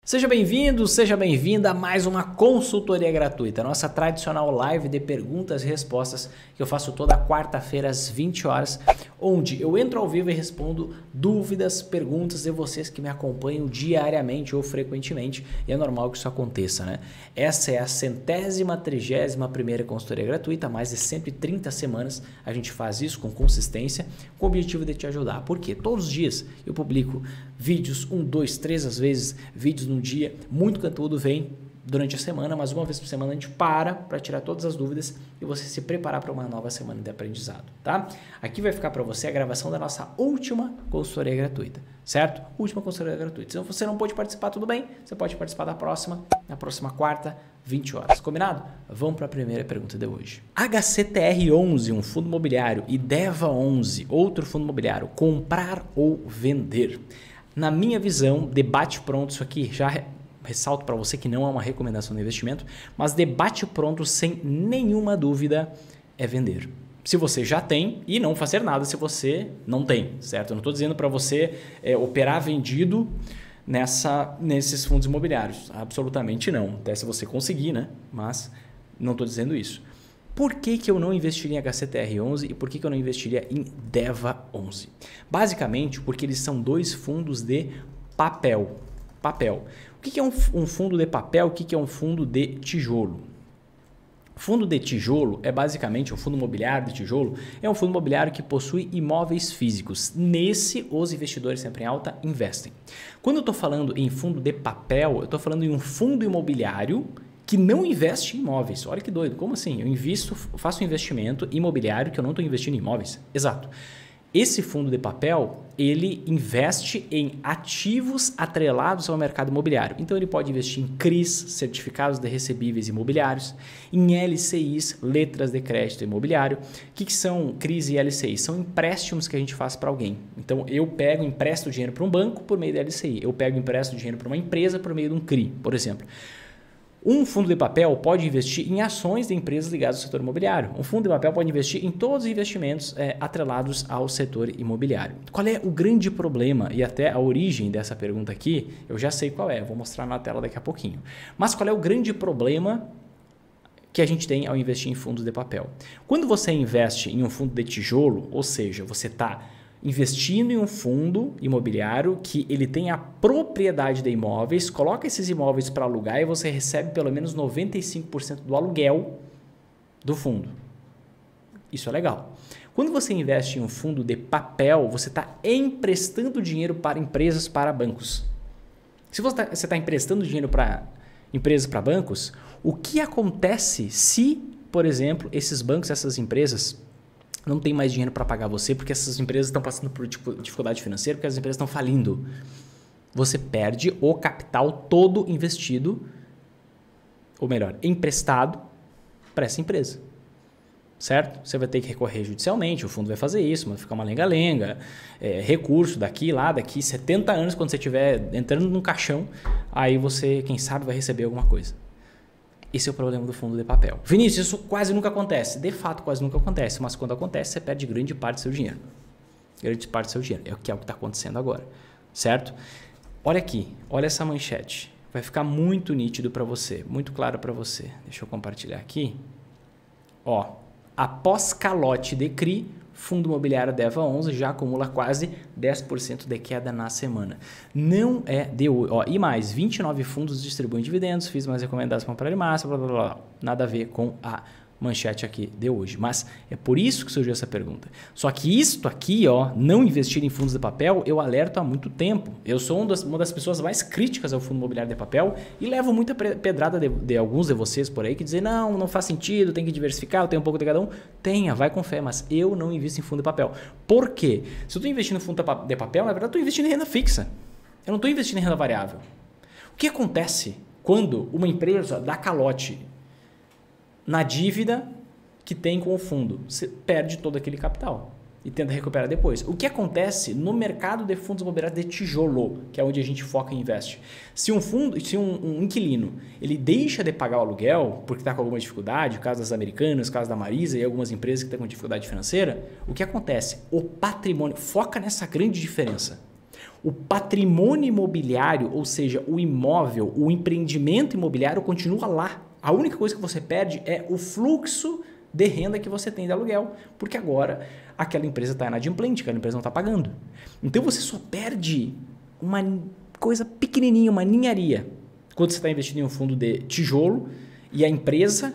Seja bem-vindo, seja bem-vinda a mais uma consultoria gratuita, nossa tradicional live de perguntas e respostas que eu faço toda quarta-feira às 20 horas, onde eu entro ao vivo e respondo dúvidas, perguntas de vocês que me acompanham diariamente ou frequentemente, e é normal que isso aconteça, né? Essa é a 131ª consultoria gratuita, há mais de 130 semanas a gente faz isso com consistência, com o objetivo de te ajudar. Por quê? Todos os dias eu publico vídeos, 1, 2, 3 às vezes, vídeos no dia, muito conteúdo vem durante a semana, mas uma vez por semana a gente para tirar todas as dúvidas e você se preparar para uma nova semana de aprendizado, tá? Aqui vai ficar para você a gravação da nossa última consultoria gratuita, certo? Última consultoria gratuita. Se você não pôde participar, tudo bem, você pode participar da próxima, na próxima quarta, 20 horas. Combinado? Vamos para a primeira pergunta de hoje. HCTR11, um fundo imobiliário, e DEVA11, outro fundo imobiliário, comprar ou vender? Na minha visão, debate pronto, isso aqui já ressalto para você que não é uma recomendação de investimento, mas debate pronto sem nenhuma dúvida é vender. Se você já tem e não fazer nada se você não tem, certo? Eu não estou dizendo para você operar vendido nesses fundos imobiliários, absolutamente não, até se você conseguir, né? Mas não estou dizendo isso. Por que eu não investiria em HCTR11 e por que eu não investiria em DEVA11? Basicamente, porque eles são dois fundos de papel. O que é um fundo de papel? O que é um fundo de tijolo? Fundo de tijolo é basicamente um fundo imobiliário de tijolo, é um fundo imobiliário que possui imóveis físicos. Nesse, os investidores sempre em alta investem. Quando eu estou falando em fundo de papel, eu estou falando em um fundo imobiliário que não investe em imóveis. Olha que doido, como assim? Eu faço um investimento imobiliário que eu não estou investindo em imóveis. Exato. Esse fundo de papel, ele investe em ativos atrelados ao mercado imobiliário. Então, ele pode investir em CRIs, certificados de recebíveis imobiliários, em LCIs, letras de crédito imobiliário. O que são CRIs e LCIs? São empréstimos que a gente faz para alguém. Então, eu empresto dinheiro para um banco por meio da LCI. Eu empresto dinheiro para uma empresa por meio de um CRI, por exemplo. Um fundo de papel pode investir em ações de empresas ligadas ao setor imobiliário. Um fundo de papel pode investir em todos os investimentos atrelados ao setor imobiliário. Qual é o grande problema e até a origem dessa pergunta aqui? Eu já sei qual é, vou mostrar na tela daqui a pouquinho. Mas qual é o grande problema que a gente tem ao investir em fundos de papel? Quando você investe em um fundo de tijolo, ou seja, você está investindo em um fundo imobiliário que ele tem a propriedade de imóveis, coloca esses imóveis para alugar e você recebe pelo menos 95% do aluguel do fundo. Isso é legal. Quando você investe em um fundo de papel, você está emprestando dinheiro para empresas, para bancos. Se você está emprestando dinheiro para empresas, para bancos, o que acontece se, por exemplo, esses bancos, essas empresas não tem mais dinheiro para pagar você porque essas empresas estão passando por dificuldade financeira, porque as empresas estão falindo? Você perde o capital todo investido, ou melhor, emprestado para essa empresa, certo? Você vai ter que recorrer judicialmente, o fundo vai fazer isso, vai ficar uma lenga-lenga, recurso daqui, lá, daqui 70 anos, quando você estiver entrando num caixão, aí você, quem sabe, vai receber alguma coisa. Esse é o problema do fundo de papel. Vinícius, isso quase nunca acontece. De fato, quase nunca acontece. Mas quando acontece, você perde grande parte do seu dinheiro. Grande parte do seu dinheiro. É o que está acontecendo agora. Certo? Olha aqui. Olha essa manchete. Vai ficar muito nítido para você. Muito claro para você. Deixa eu compartilhar aqui. Ó, após calote de CRI, fundo imobiliário DEVA11 já acumula quase 10% de queda na semana. Não é de hoje. Ó, e mais, 29 fundos distribuem dividendos, fiz mais recomendados para comprar em massa, blá, blá, blá. Nada a ver com a manchete aqui de hoje. Mas é por isso que surgiu essa pergunta. Só que isto aqui, ó, não investir em fundos de papel, eu alerto há muito tempo. Eu sou uma das pessoas mais críticas ao fundo imobiliário de papel e levo muita pedrada de alguns de vocês por aí que dizem, não faz sentido, tem que diversificar, eu tenho um pouco de cada um. Tenha, vai com fé, mas eu não invisto em fundo de papel. Por quê? Se eu estou investindo em fundo de papel, na verdade eu estou investindo em renda fixa. Eu não estou investindo em renda variável. O que acontece quando uma empresa dá calote na dívida que tem com o fundo? Você perde todo aquele capital e tenta recuperar depois. O que acontece no mercado de fundos imobiliários de tijolo, que é onde a gente foca e investe? Se um inquilino ele deixa de pagar o aluguel porque está com alguma dificuldade, o caso das Americanas, o caso da Marisa e algumas empresas que estão com dificuldade financeira, o que acontece? O patrimônio, foca nessa grande diferença. O patrimônio imobiliário, ou seja, o imóvel, o empreendimento imobiliário continua lá. A única coisa que você perde é o fluxo de renda que você tem de aluguel, porque agora aquela empresa está inadimplente, aquela empresa não está pagando. Então você só perde uma coisa pequenininha, uma ninharia, quando você está investindo em um fundo de tijolo e a empresa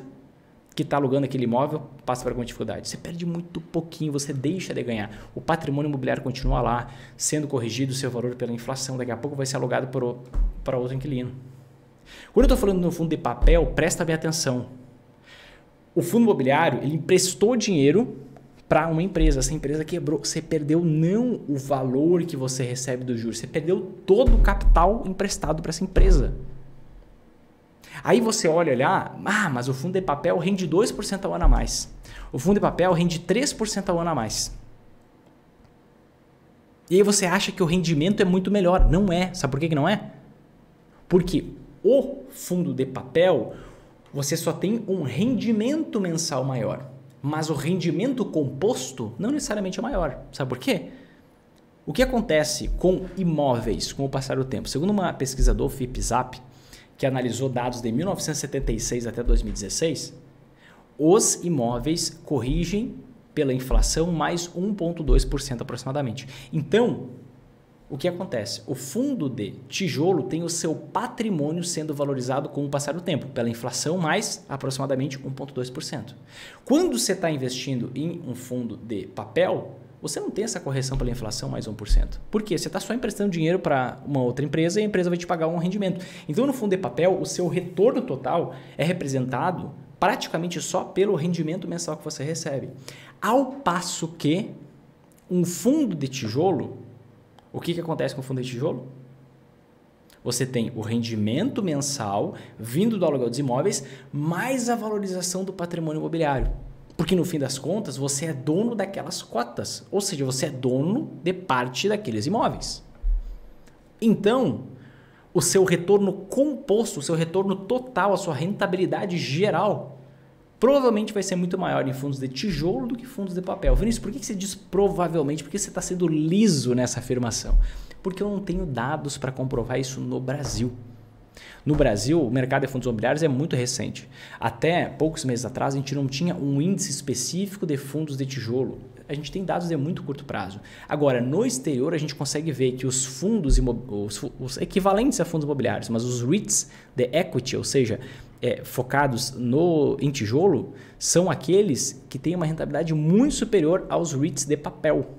que está alugando aquele imóvel passa por alguma dificuldade. Você perde muito pouquinho, você deixa de ganhar. O patrimônio imobiliário continua lá, sendo corrigido o seu valor pela inflação, daqui a pouco vai ser alugado para outro inquilino. Quando eu estou falando no fundo de papel, presta bem atenção. O fundo imobiliário, ele emprestou dinheiro para uma empresa, essa empresa quebrou, você perdeu não o valor que você recebe do juros, você perdeu todo o capital emprestado para essa empresa. Aí você olha lá, mas o fundo de papel rende 2% ao ano a mais. O fundo de papel rende 3% ao ano a mais. E aí você acha que o rendimento é muito melhor. Não é. Sabe por que não é? Porque o fundo de papel, você só tem um rendimento mensal maior. Mas o rendimento composto não necessariamente é maior. Sabe por quê? O que acontece com imóveis com o passar do tempo? Segundo uma pesquisa do FIPZAP, que analisou dados de 1976 até 2016, os imóveis corrigem pela inflação mais 1,2% aproximadamente. Então, o que acontece? O fundo de tijolo tem o seu patrimônio sendo valorizado com o passar do tempo, pela inflação mais aproximadamente 1,2%. Quando você está investindo em um fundo de papel, você não tem essa correção pela inflação mais 1%. Por quê? Você está só emprestando dinheiro para uma outra empresa e a empresa vai te pagar um rendimento. Então, no fundo de papel, o seu retorno total é representado praticamente só pelo rendimento mensal que você recebe. Ao passo que um fundo de tijolo, o que acontece com o fundo de tijolo? Você tem o rendimento mensal vindo do aluguel dos imóveis, mais a valorização do patrimônio imobiliário. Porque no fim das contas, você é dono daquelas cotas, ou seja, você é dono de parte daqueles imóveis. Então, o seu retorno composto, o seu retorno total, a sua rentabilidade geral, provavelmente vai ser muito maior em fundos de tijolo do que fundos de papel. Vinícius, por que você diz provavelmente? Porque você está sendo liso nessa afirmação. Porque eu não tenho dados para comprovar isso no Brasil. No Brasil, o mercado de fundos imobiliários é muito recente. Até poucos meses atrás, a gente não tinha um índice específico de fundos de tijolo. A gente tem dados de muito curto prazo. Agora, no exterior, a gente consegue ver que os fundos, os equivalentes a fundos imobiliários, mas os REITs de equity, ou seja, focados em tijolo, são aqueles que têm uma rentabilidade muito superior aos REITs de papel.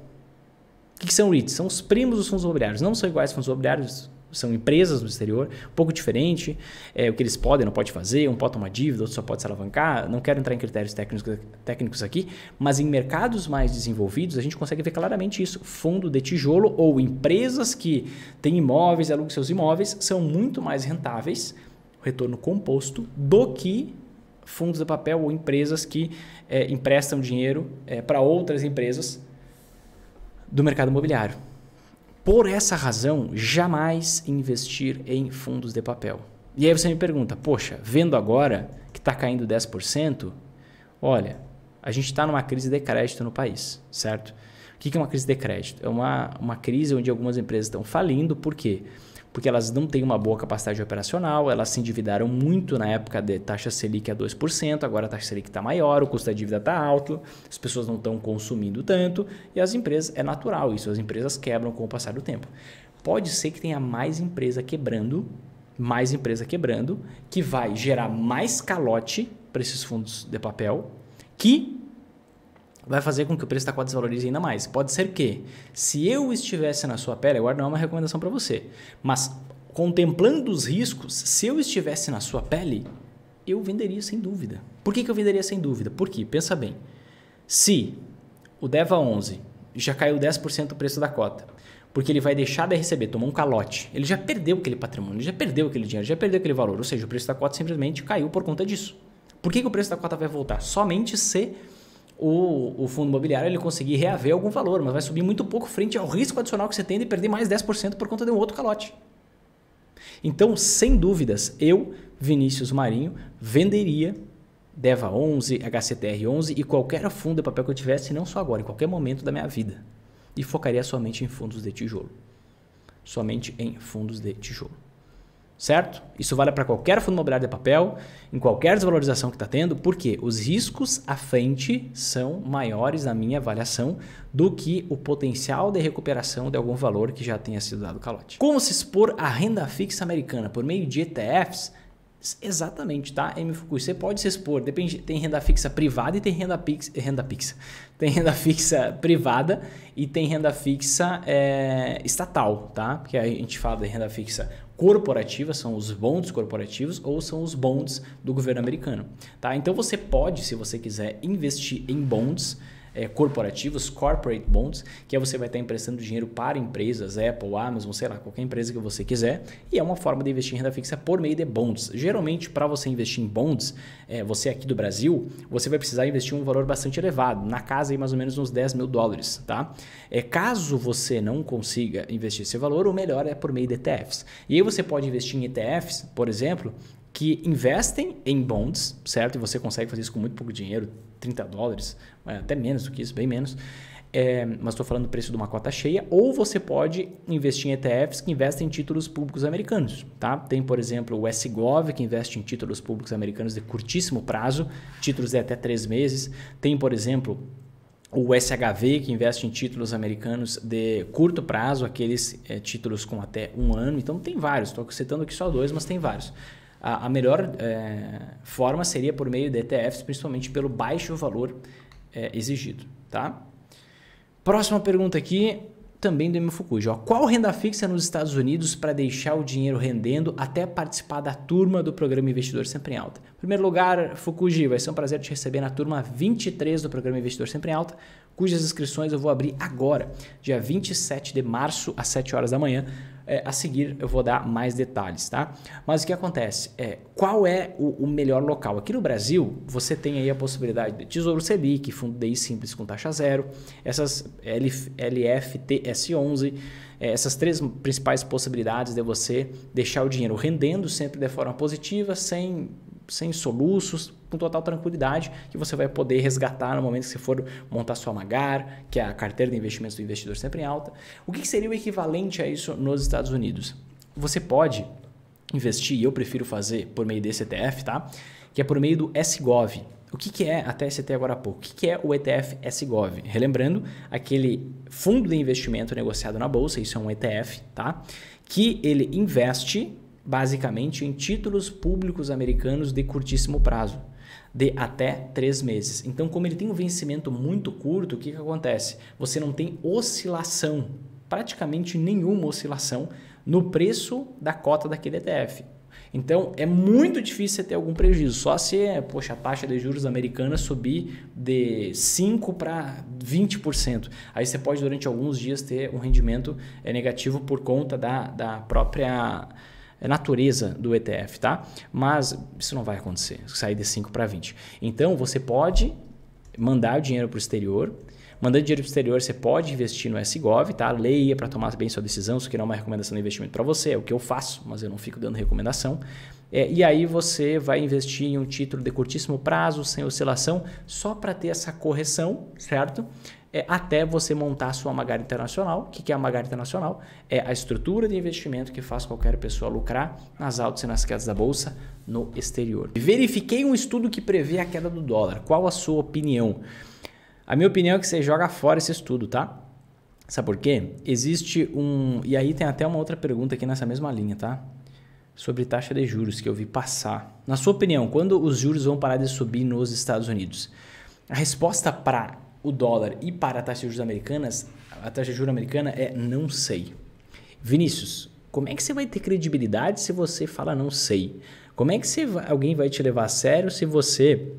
O que são REITs? São os primos dos fundos imobiliários. Não são iguais aos fundos imobiliários, são empresas no exterior, um pouco diferente, o que eles podem, não pode fazer, um pode tomar dívida, outro só pode se alavancar, não quero entrar em critérios técnicos aqui, mas em mercados mais desenvolvidos a gente consegue ver claramente isso, fundo de tijolo ou empresas que têm imóveis e alugam seus imóveis são muito mais rentáveis, retorno composto, do que fundos de papel ou empresas que emprestam dinheiro para outras empresas do mercado imobiliário. Por essa razão, jamais investir em fundos de papel. E aí você me pergunta, poxa, vendo agora que está caindo 10%, olha, a gente está numa crise de crédito no país, certo? O que é uma crise de crédito? É uma crise onde algumas empresas estão falindo, por quê? Porque elas não têm uma boa capacidade operacional, elas se endividaram muito na época de taxa Selic a 2%, agora a taxa Selic está maior, o custo da dívida está alto, as pessoas não estão consumindo tanto e as empresas, é natural isso, as empresas quebram com o passar do tempo. Pode ser que tenha mais empresa quebrando, que vai gerar mais calote para esses fundos de papel, que vai fazer com que o preço da cota desvalorize ainda mais. Pode ser que, se eu estivesse na sua pele, agora não é uma recomendação para você, mas contemplando os riscos, se eu estivesse na sua pele, eu venderia sem dúvida. Por que eu venderia sem dúvida? Porque, pensa bem, se o DEVA 11 já caiu 10% o preço da cota, porque ele vai deixar de receber, tomou um calote, ele já perdeu aquele patrimônio, ele já perdeu aquele dinheiro, já perdeu aquele valor, ou seja, o preço da cota simplesmente caiu por conta disso. Por que o preço da cota vai voltar? Somente se o fundo imobiliário ele conseguir reaver algum valor, mas vai subir muito pouco frente ao risco adicional que você tem de perder mais 10% por conta de um outro calote. Então, sem dúvidas, eu, Vinícius Marinho, venderia DEVA 11, HCTR 11 e qualquer fundo de papel que eu tivesse, não só agora, em qualquer momento da minha vida. E focaria somente em fundos de tijolo. somente em fundos de tijolo. Certo? Isso vale para qualquer fundo imobiliário de papel, em qualquer desvalorização que está tendo, porque os riscos à frente são maiores na minha avaliação do que o potencial de recuperação de algum valor que já tenha sido dado calote. Como se expor à renda fixa americana por meio de ETFs? Exatamente, tá? Fukui, você pode se expor, depende, tem renda fixa privada e tem tem renda fixa privada e tem renda fixa estatal, tá? Porque a gente fala de renda fixa corporativa, são os bonds corporativos ou são os bonds do governo americano, tá? Então você pode, se você quiser, investir em bonds corporativos, corporate bonds, que você vai estar emprestando dinheiro para empresas, Apple, Amazon, sei lá, qualquer empresa que você quiser, e é uma forma de investir em renda fixa por meio de bonds. Geralmente, para você investir em bonds, você aqui do Brasil, você vai precisar investir um valor bastante elevado, na casa aí mais ou menos uns 10 mil dólares, tá? Caso você não consiga investir esse valor, o melhor é por meio de ETFs. E aí você pode investir em ETFs, por exemplo, que investem em bonds, certo? E você consegue fazer isso com muito pouco dinheiro, 30 dólares, até menos do que isso, bem menos. Mas estou falando do preço de uma cota cheia. Ou você pode investir em ETFs que investem em títulos públicos americanos, tá? Tem, por exemplo, o SGOV, que investe em títulos públicos americanos de curtíssimo prazo, títulos de até 3 meses. Tem, por exemplo, o SHV, que investe em títulos americanos de curto prazo, aqueles títulos com até 1 ano. Então, tem vários. Estou citando aqui só 2, mas tem vários. A melhor forma seria por meio de ETFs, principalmente pelo baixo valor exigido, tá? Próxima pergunta aqui, também do Fukui. Qual renda fixa nos Estados Unidos para deixar o dinheiro rendendo até participar da turma do programa Investidor Sempre em Alta? Em primeiro lugar, Fukuji, vai ser um prazer te receber na turma 23 do programa Investidor Sempre em Alta, cujas inscrições eu vou abrir agora, dia 27 de março, às 7 horas da manhã. A seguir eu vou dar mais detalhes, tá? Mas o que acontece? Qual é o melhor local? Aqui no Brasil, você tem aí a possibilidade de Tesouro Selic, Fundo DI Simples com taxa zero, essas LFTS11, essas 3 principais possibilidades de você deixar o dinheiro rendendo sempre de forma positiva, sem soluços, com total tranquilidade, que você vai poder resgatar no momento que você for montar sua Magar, que é a carteira de investimentos do Investidor Sempre em Alta. O que seria o equivalente a isso nos Estados Unidos? Você pode investir, e eu prefiro fazer por meio desse ETF, tá? Que é por meio do SGOV. O que é, até citei agora há pouco, o que é o ETF SGOV? Relembrando, aquele fundo de investimento negociado na bolsa, isso é um ETF, tá? Que ele investe basicamente em títulos públicos americanos de curtíssimo prazo, de até 3 meses. Então, como ele tem um vencimento muito curto, o que acontece? Você não tem oscilação, praticamente nenhuma oscilação no preço da cota daquele ETF. Então, é muito difícil você ter algum prejuízo, só se a taxa de juros americana subir de 5% para 20%. Aí você pode, durante alguns dias, ter um rendimento negativo por conta da própria natureza do ETF, tá? Mas isso não vai acontecer, sair de 5 para 20. Então, você pode mandar o dinheiro para o exterior. Mandando dinheiro para o exterior, você pode investir no SGOV, tá? Leia para tomar bem sua decisão. Isso aqui não é uma recomendação de investimento para você, é o que eu faço, mas eu não fico dando recomendação. E aí você vai investir em um título de curtíssimo prazo, sem oscilação, só para ter essa correção, certo? Até você montar a sua Magar Internacional. O que é a Magar Internacional? É a estrutura de investimento que faz qualquer pessoa lucrar nas altas e nas quedas da bolsa no exterior. Verifiquei um estudo que prevê a queda do dólar. Qual a sua opinião? A minha opinião é que você joga fora esse estudo, tá? Sabe por quê? Existe um... E aí tem até uma outra pergunta aqui nessa mesma linha, tá? Sobre taxa de juros que eu vi passar. Na sua opinião, quando os juros vão parar de subir nos Estados Unidos? A resposta para o dólar e para a taxa de juros americanas, a taxa de juros americana é não sei. Vinícius, como é que você vai ter credibilidade se você fala não sei? Como é que alguém vai te levar a sério se você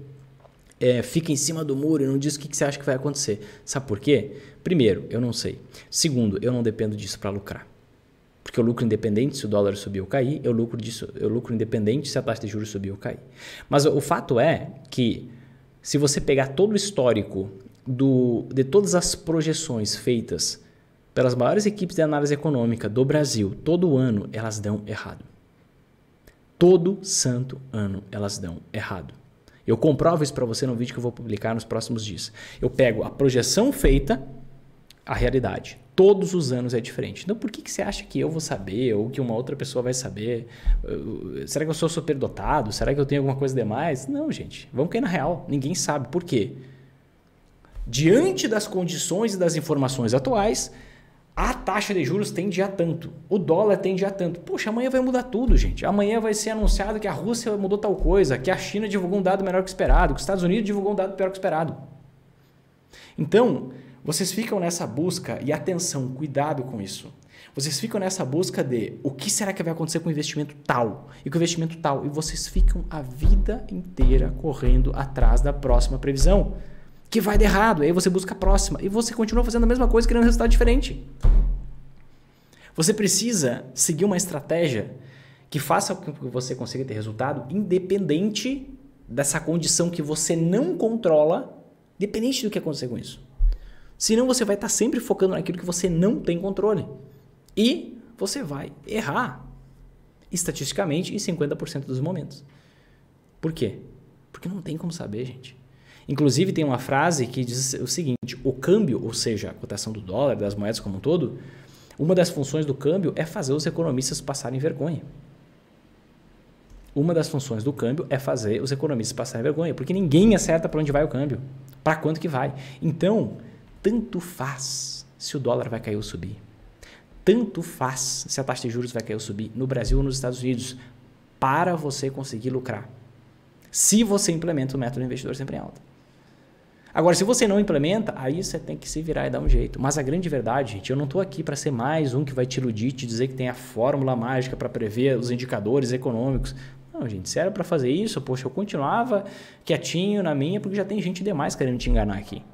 fica em cima do muro e não diz o que você acha que vai acontecer? Sabe por quê? Primeiro, eu não sei. Segundo, eu não dependo disso para lucrar. Porque eu lucro independente se o dólar subir ou cair, eu lucro independente se a taxa de juros subir ou cair. Mas o fato é que se você pegar todo o histórico de todas as projeções feitas pelas maiores equipes de análise econômica do Brasil, todo ano elas dão errado. Todo santo ano elas dão errado. Eu comprovo isso para você no vídeo que eu vou publicar nos próximos dias. Eu pego a projeção feita a realidade. Todos os anos é diferente. Então, por que você acha que eu vou saber ou que uma outra pessoa vai saber? Será que eu sou superdotado? Será que eu tenho alguma coisa demais? Não, gente. Vamos cair na real. Ninguém sabe. Por quê? Diante das condições e das informações atuais, a taxa de juros tende a tanto. O dólar tende a tanto. Poxa, amanhã vai mudar tudo, gente. Amanhã vai ser anunciado que a Rússia mudou tal coisa, que a China divulgou um dado melhor que o esperado, que os Estados Unidos divulgou um dado pior que o esperado. Então, vocês ficam nessa busca, e atenção, cuidado com isso. Vocês ficam nessa busca de o que será que vai acontecer com o investimento tal e com o investimento tal. E vocês ficam a vida inteira correndo atrás da próxima previsão, que vai dar errado. Aí você busca a próxima e você continua fazendo a mesma coisa, querendo um resultado diferente. Você precisa seguir uma estratégia que faça com que você consiga ter resultado independente dessa condição que você não controla, independente do que acontecer com isso. Senão você vai estar sempre focando naquilo que você não tem controle. E você vai errar estatisticamente em 50% dos momentos. Por quê? Porque não tem como saber, gente. Inclusive tem uma frase que diz o seguinte: o câmbio, ou seja, a cotação do dólar, das moedas como um todo, uma das funções do câmbio é fazer os economistas passarem vergonha. Uma das funções do câmbio é fazer os economistas passarem vergonha, porque ninguém acerta para onde vai o câmbio, para quanto que vai. Então, tanto faz se o dólar vai cair ou subir. Tanto faz se a taxa de juros vai cair ou subir no Brasil ou nos Estados Unidos, para você conseguir lucrar. Se você implementa o método investidor sempre em alta. Agora, se você não implementa, aí você tem que se virar e dar um jeito. Mas a grande verdade, gente, eu não estou aqui para ser mais um que vai te iludir, te dizer que tem a fórmula mágica para prever os indicadores econômicos. Não, gente, se era para fazer isso, poxa, eu continuava quietinho na minha, porque já tem gente demais querendo te enganar aqui.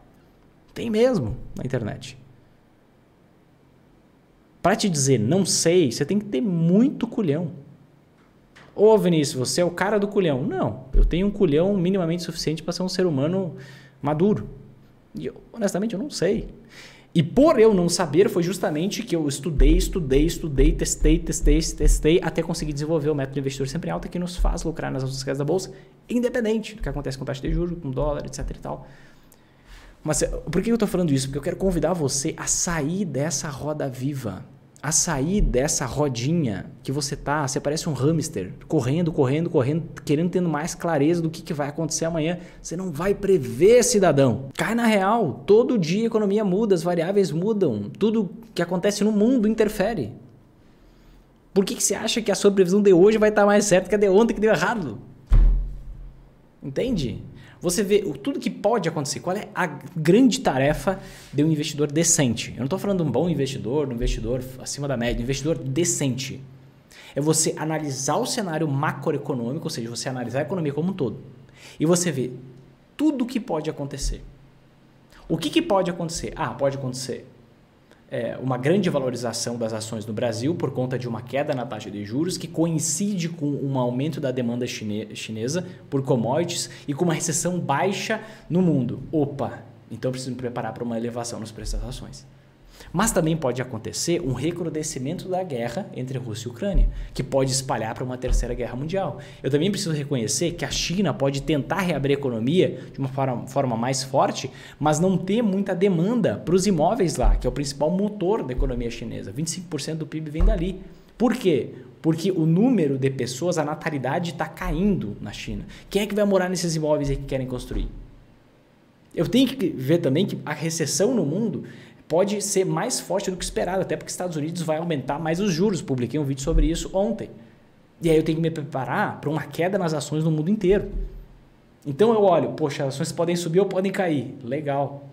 Tem mesmo na internet. Para te dizer não sei, você tem que ter muito culhão. Ô Vinícius, você é o cara do culhão. Não, eu tenho um culhão minimamente suficiente para ser um ser humano maduro. E honestamente eu não sei. E por eu não saber, foi justamente que eu estudei, testei, até conseguir desenvolver o método investidor sempre em alta, que nos faz lucrar nas outras casas da bolsa, independente do que acontece com taxa de juros, com dólar, etc e tal. Mas por que eu estou falando isso? Porque eu quero convidar você a sair dessa roda viva, a sair dessa rodinha que você tá, você parece um hamster, correndo, querendo ter mais clareza do que vai acontecer amanhã. Você não vai prever, cidadão. Cai na real, todo dia a economia muda, as variáveis mudam, tudo que acontece no mundo interfere. Por que você acha que a sua previsão de hoje vai estar mais certa que a de ontem que deu errado? Entende? Você vê tudo que pode acontecer. Qual é a grande tarefa de um investidor decente? Eu não estou falando de um bom investidor, de um investidor acima da média, um investidor decente. É você analisar o cenário macroeconômico, ou seja, você analisar a economia como um todo. E você vê tudo o que pode acontecer. O que pode acontecer? Pode acontecer uma grande valorização das ações no Brasil por conta de uma queda na taxa de juros que coincide com um aumento da demanda chinesa por commodities e com uma recessão baixa no mundo. Opa, então eu preciso me preparar para uma elevação nos preços das ações. Mas também pode acontecer um recrudescimento da guerra entre Rússia e Ucrânia, que pode espalhar para uma terceira guerra mundial. Eu também preciso reconhecer que a China pode tentar reabrir a economia de uma forma mais forte, mas não ter muita demanda para os imóveis lá, que é o principal motor da economia chinesa. 25% do PIB vem dali. Por quê? Porque o número de pessoas, a natalidade está caindo na China. Quem é que vai morar nesses imóveis aí que querem construir? Eu tenho que ver também que a recessão no mundo pode ser mais forte do que esperado, até porque os Estados Unidos vai aumentar mais os juros. Publiquei um vídeo sobre isso ontem. E aí eu tenho que me preparar para uma queda nas ações no mundo inteiro. Então eu olho, poxa, as ações podem subir ou podem cair. Legal.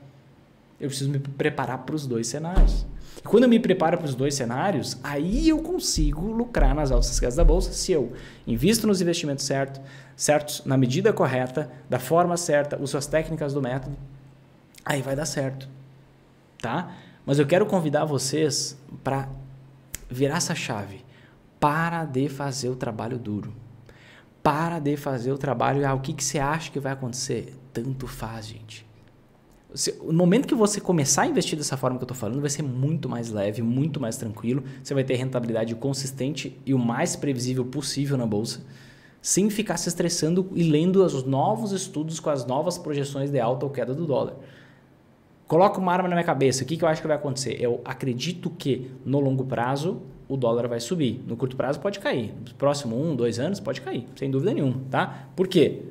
Eu preciso me preparar para os dois cenários. E quando eu me preparo para os dois cenários, aí eu consigo lucrar nas altas casas da bolsa se eu invisto nos investimentos certos, na medida correta, da forma certa, uso as técnicas do método, aí vai dar certo. Tá? Mas eu quero convidar vocês para virar essa chave. Para de fazer o trabalho duro. Para de fazer o trabalho... o que você acha que vai acontecer? Tanto faz, gente. No momento que você começar a investir dessa forma que eu estou falando, vai ser muito mais leve, muito mais tranquilo. Você vai ter rentabilidade consistente e o mais previsível possível na bolsa, sem ficar se estressando e lendo os novos estudos com as novas projeções de alta ou queda do dólar. coloco uma arma na minha cabeça, o que eu acho que vai acontecer? Eu acredito que no longo prazo o dólar vai subir, no curto prazo pode cair, nos próximos 1, 2 anos pode cair, sem dúvida nenhuma, tá? Por quê?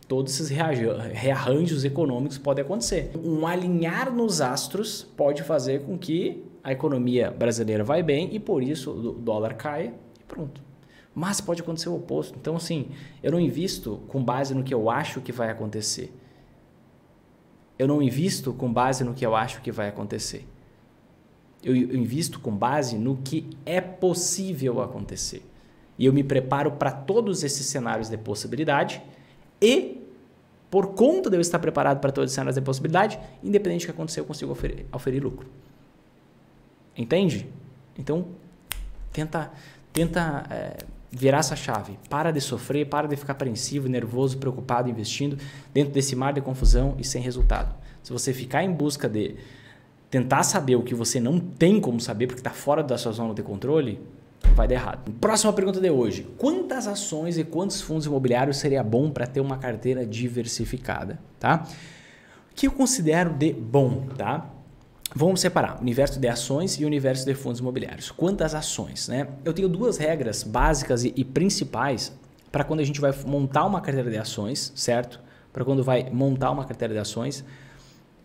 Todos esses rearranjos econômicos podem acontecer. Um alinhar nos astros pode fazer com que a economia brasileira vai bem e por isso o dólar caia e pronto. Mas pode acontecer o oposto. Então, assim, eu não invisto com base no que eu acho que vai acontecer. Eu não invisto com base no que eu acho que vai acontecer. Eu invisto com base no que é possível acontecer. E eu me preparo para todos esses cenários de possibilidade e, por conta de eu estar preparado para todos os cenários de possibilidade, independente do que acontecer, eu consigo oferir lucro. Entende? Então, tenta virar essa chave. Para de sofrer, para de ficar apreensivo, nervoso, preocupado, investindo dentro desse mar de confusão e sem resultado. Se você ficar em busca de tentar saber o que você não tem como saber porque está fora da sua zona de controle, vai dar errado. Próxima pergunta de hoje. Quantas ações e quantos fundos imobiliários seria bom para ter uma carteira diversificada? Tá? O que eu considero de bom? Tá? Vamos separar universo de ações e universo de fundos imobiliários. Quantas ações? Né? Eu tenho duas regras básicas e principais para quando a gente vai montar uma carteira de ações, certo? Para quando vai montar uma carteira de ações,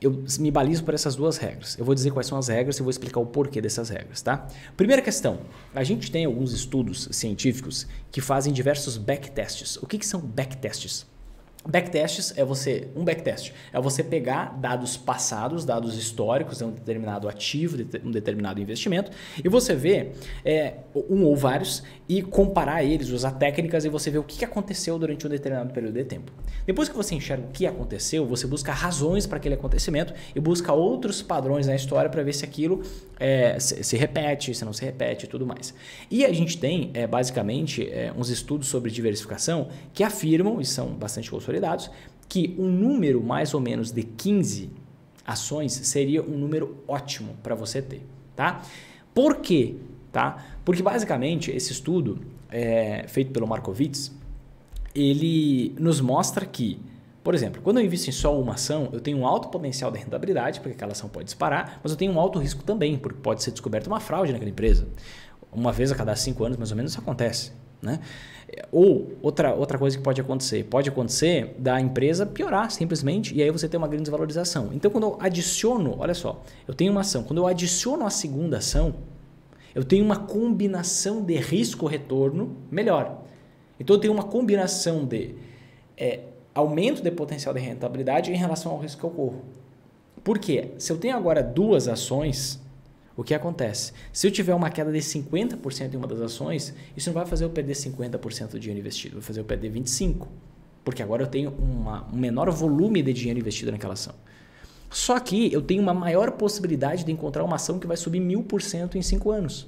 eu me balizo por essas duas regras. Eu vou dizer quais são as regras e vou explicar o porquê dessas regras, tá? Primeira questão, a gente tem alguns estudos científicos que fazem diversos backtests. O que são backtests? Backtests é um backtest é você pegar dados passados, dados históricos de um determinado ativo, de um determinado investimento, e você vê um ou vários e comparar eles, usar técnicas e você vê o que aconteceu durante um determinado período de tempo. Depois que você enxerga o que aconteceu, você busca razões para aquele acontecimento e busca outros padrões na história para ver se aquilo se repete, se não se repete e tudo mais. E a gente tem basicamente uns estudos sobre diversificação que afirmam, e são bastante consolidados, que um número mais ou menos de 15 ações seria um número ótimo para você ter, tá? Por quê? Tá? Porque basicamente esse estudo feito pelo Markowitz, ele nos mostra que, por exemplo, quando eu invisto em só uma ação, eu tenho um alto potencial de rentabilidade, porque aquela ação pode disparar, mas eu tenho um alto risco também, porque pode ser descoberta uma fraude naquela empresa. Uma vez a cada 5 anos, mais ou menos, isso acontece. Né? Ou outra coisa que pode acontecer da empresa piorar simplesmente e aí você tem uma grande desvalorização. Então quando eu adiciono, olha só, eu tenho uma ação, quando eu adiciono a segunda ação, eu tenho uma combinação de risco-retorno melhor. Então eu tenho uma combinação de aumento de potencial de rentabilidade em relação ao risco que eu corro. Por quê? Se eu tenho agora duas ações, o que acontece? Se eu tiver uma queda de 50% em uma das ações, isso não vai fazer eu perder 50% do dinheiro investido, vai fazer eu perder 25%, porque agora eu tenho um menor volume de dinheiro investido naquela ação. Só que eu tenho uma maior possibilidade de encontrar uma ação que vai subir 1000% em 5 anos,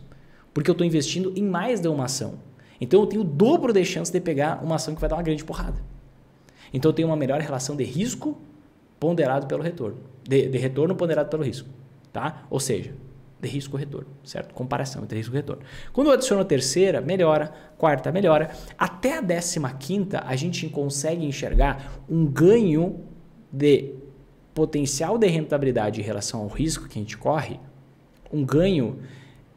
porque eu estou investindo em mais de uma ação. Então eu tenho o dobro de chance de pegar uma ação que vai dar uma grande porrada. Então eu tenho uma melhor relação de risco ponderado pelo retorno, de retorno ponderado pelo risco, tá? Ou seja, de risco-retorno, certo? Comparação entre risco e retorno. Quando eu adiciono a terceira, melhora, quarta, melhora. Até a 15ª, a gente consegue enxergar um ganho de potencial de rentabilidade em relação ao risco que a gente corre, um ganho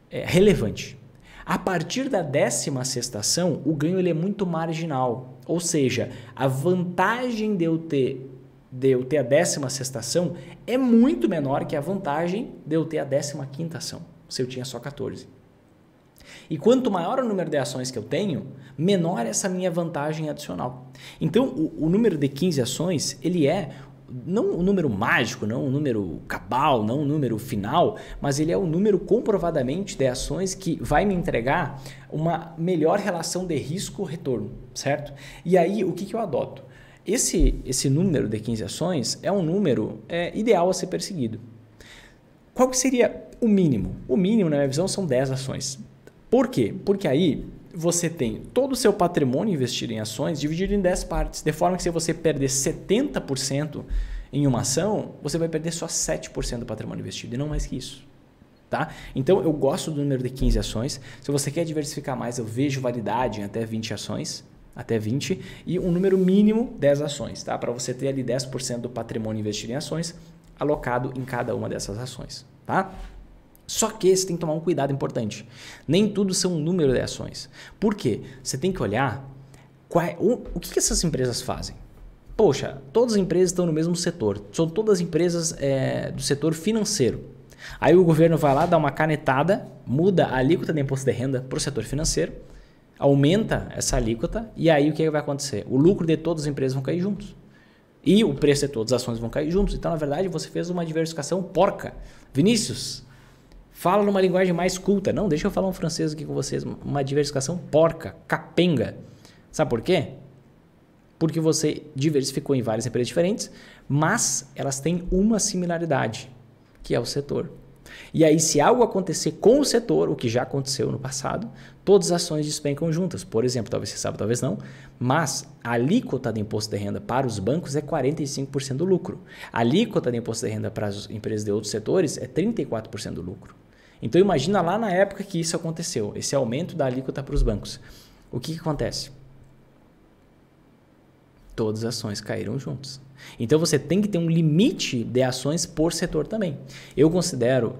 relevante. A partir da 16ª ação, o ganho ele é muito marginal, ou seja, a vantagem de eu ter a 16ª ação é muito menor que a vantagem de eu ter a 15ª ação, se eu tinha só 14. E quanto maior o número de ações que eu tenho, menor essa minha vantagem adicional. Então, o número de 15 ações, ele é não um número mágico, não um número cabal, não um número final, mas ele é um número comprovadamente de ações que vai me entregar uma melhor relação de risco-retorno, certo? E aí, o que eu adoto? Esse número de 15 ações é um número ideal a ser perseguido. Qual que seria o mínimo? O mínimo, na minha visão, são 10 ações. Por quê? Porque aí você tem todo o seu patrimônio investido em ações dividido em 10 partes, de forma que se você perder 70% em uma ação, você vai perder só 7% do patrimônio investido e não mais que isso. Tá? Então eu gosto do número de 15 ações. Se você quer diversificar mais, eu vejo validade em até 20 ações. Até 20 e um número mínimo 10 ações, tá? Para você ter ali 10% do patrimônio investido em ações alocado em cada uma dessas ações, tá? Só que você tem que tomar um cuidado importante. Nem tudo são um número de ações. Por quê? Você tem que olhar o que essas empresas fazem. Poxa, todas as empresas estão no mesmo setor. São todas empresas do setor financeiro. Aí o governo vai lá, dá uma canetada, muda a alíquota de imposto de renda para o setor financeiro, aumenta essa alíquota e aí o que vai acontecer? O lucro de todas as empresas vão cair juntos. E o preço de todas as ações vão cair juntos. Então, na verdade, você fez uma diversificação porca. Vinícius, fala numa linguagem mais culta. Não, deixa eu falar um francês aqui com vocês. Uma diversificação porca, capenga. Sabe por quê? Porque você diversificou em várias empresas diferentes, mas elas têm uma similaridade, que é o setor. E aí, se algo acontecer com o setor, o que já aconteceu no passado, todas as ações despencam juntas. Por exemplo, talvez você saiba, talvez não, mas a alíquota de imposto de renda para os bancos é 45% do lucro. A alíquota de imposto de renda para as empresas de outros setores é 34% do lucro. Então, imagina lá na época que isso aconteceu, esse aumento da alíquota para os bancos. O que acontece? Todas as ações caíram juntas. Então, você tem que ter um limite de ações por setor também. Eu considero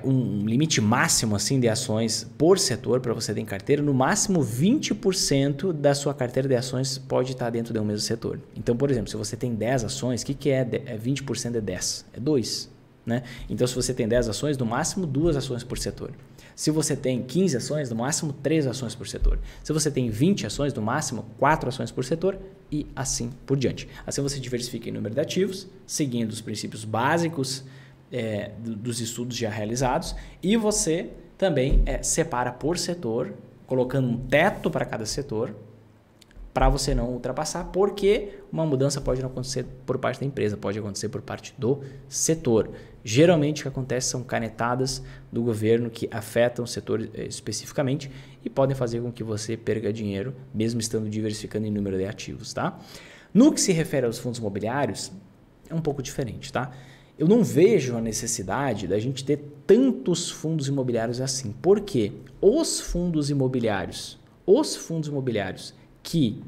um limite máximo assim, de ações por setor para você ter em carteira. No máximo, 20% da sua carteira de ações pode estar dentro de um mesmo setor. Então, por exemplo, se você tem 10 ações, o que é 20% de 10? É 2. Né? Então, se você tem 10 ações, no máximo 2 ações por setor. Se você tem 15 ações, no máximo 3 ações por setor. Se você tem 20 ações, no máximo 4 ações por setor e assim por diante. Assim você diversifica em número de ativos, seguindo os princípios básicos dos estudos já realizados, e você também separa por setor, colocando um teto para cada setor, para você não ultrapassar, porque uma mudança pode não acontecer por parte da empresa, pode acontecer por parte do setor. Geralmente o que acontece são canetadas do governo que afetam o setor especificamente e podem fazer com que você perca dinheiro, mesmo estando diversificando em número de ativos. Tá? No que se refere aos fundos imobiliários, é um pouco diferente. Tá? Eu não vejo a necessidade da gente ter tantos fundos imobiliários assim. Por quê? Os fundos imobiliários que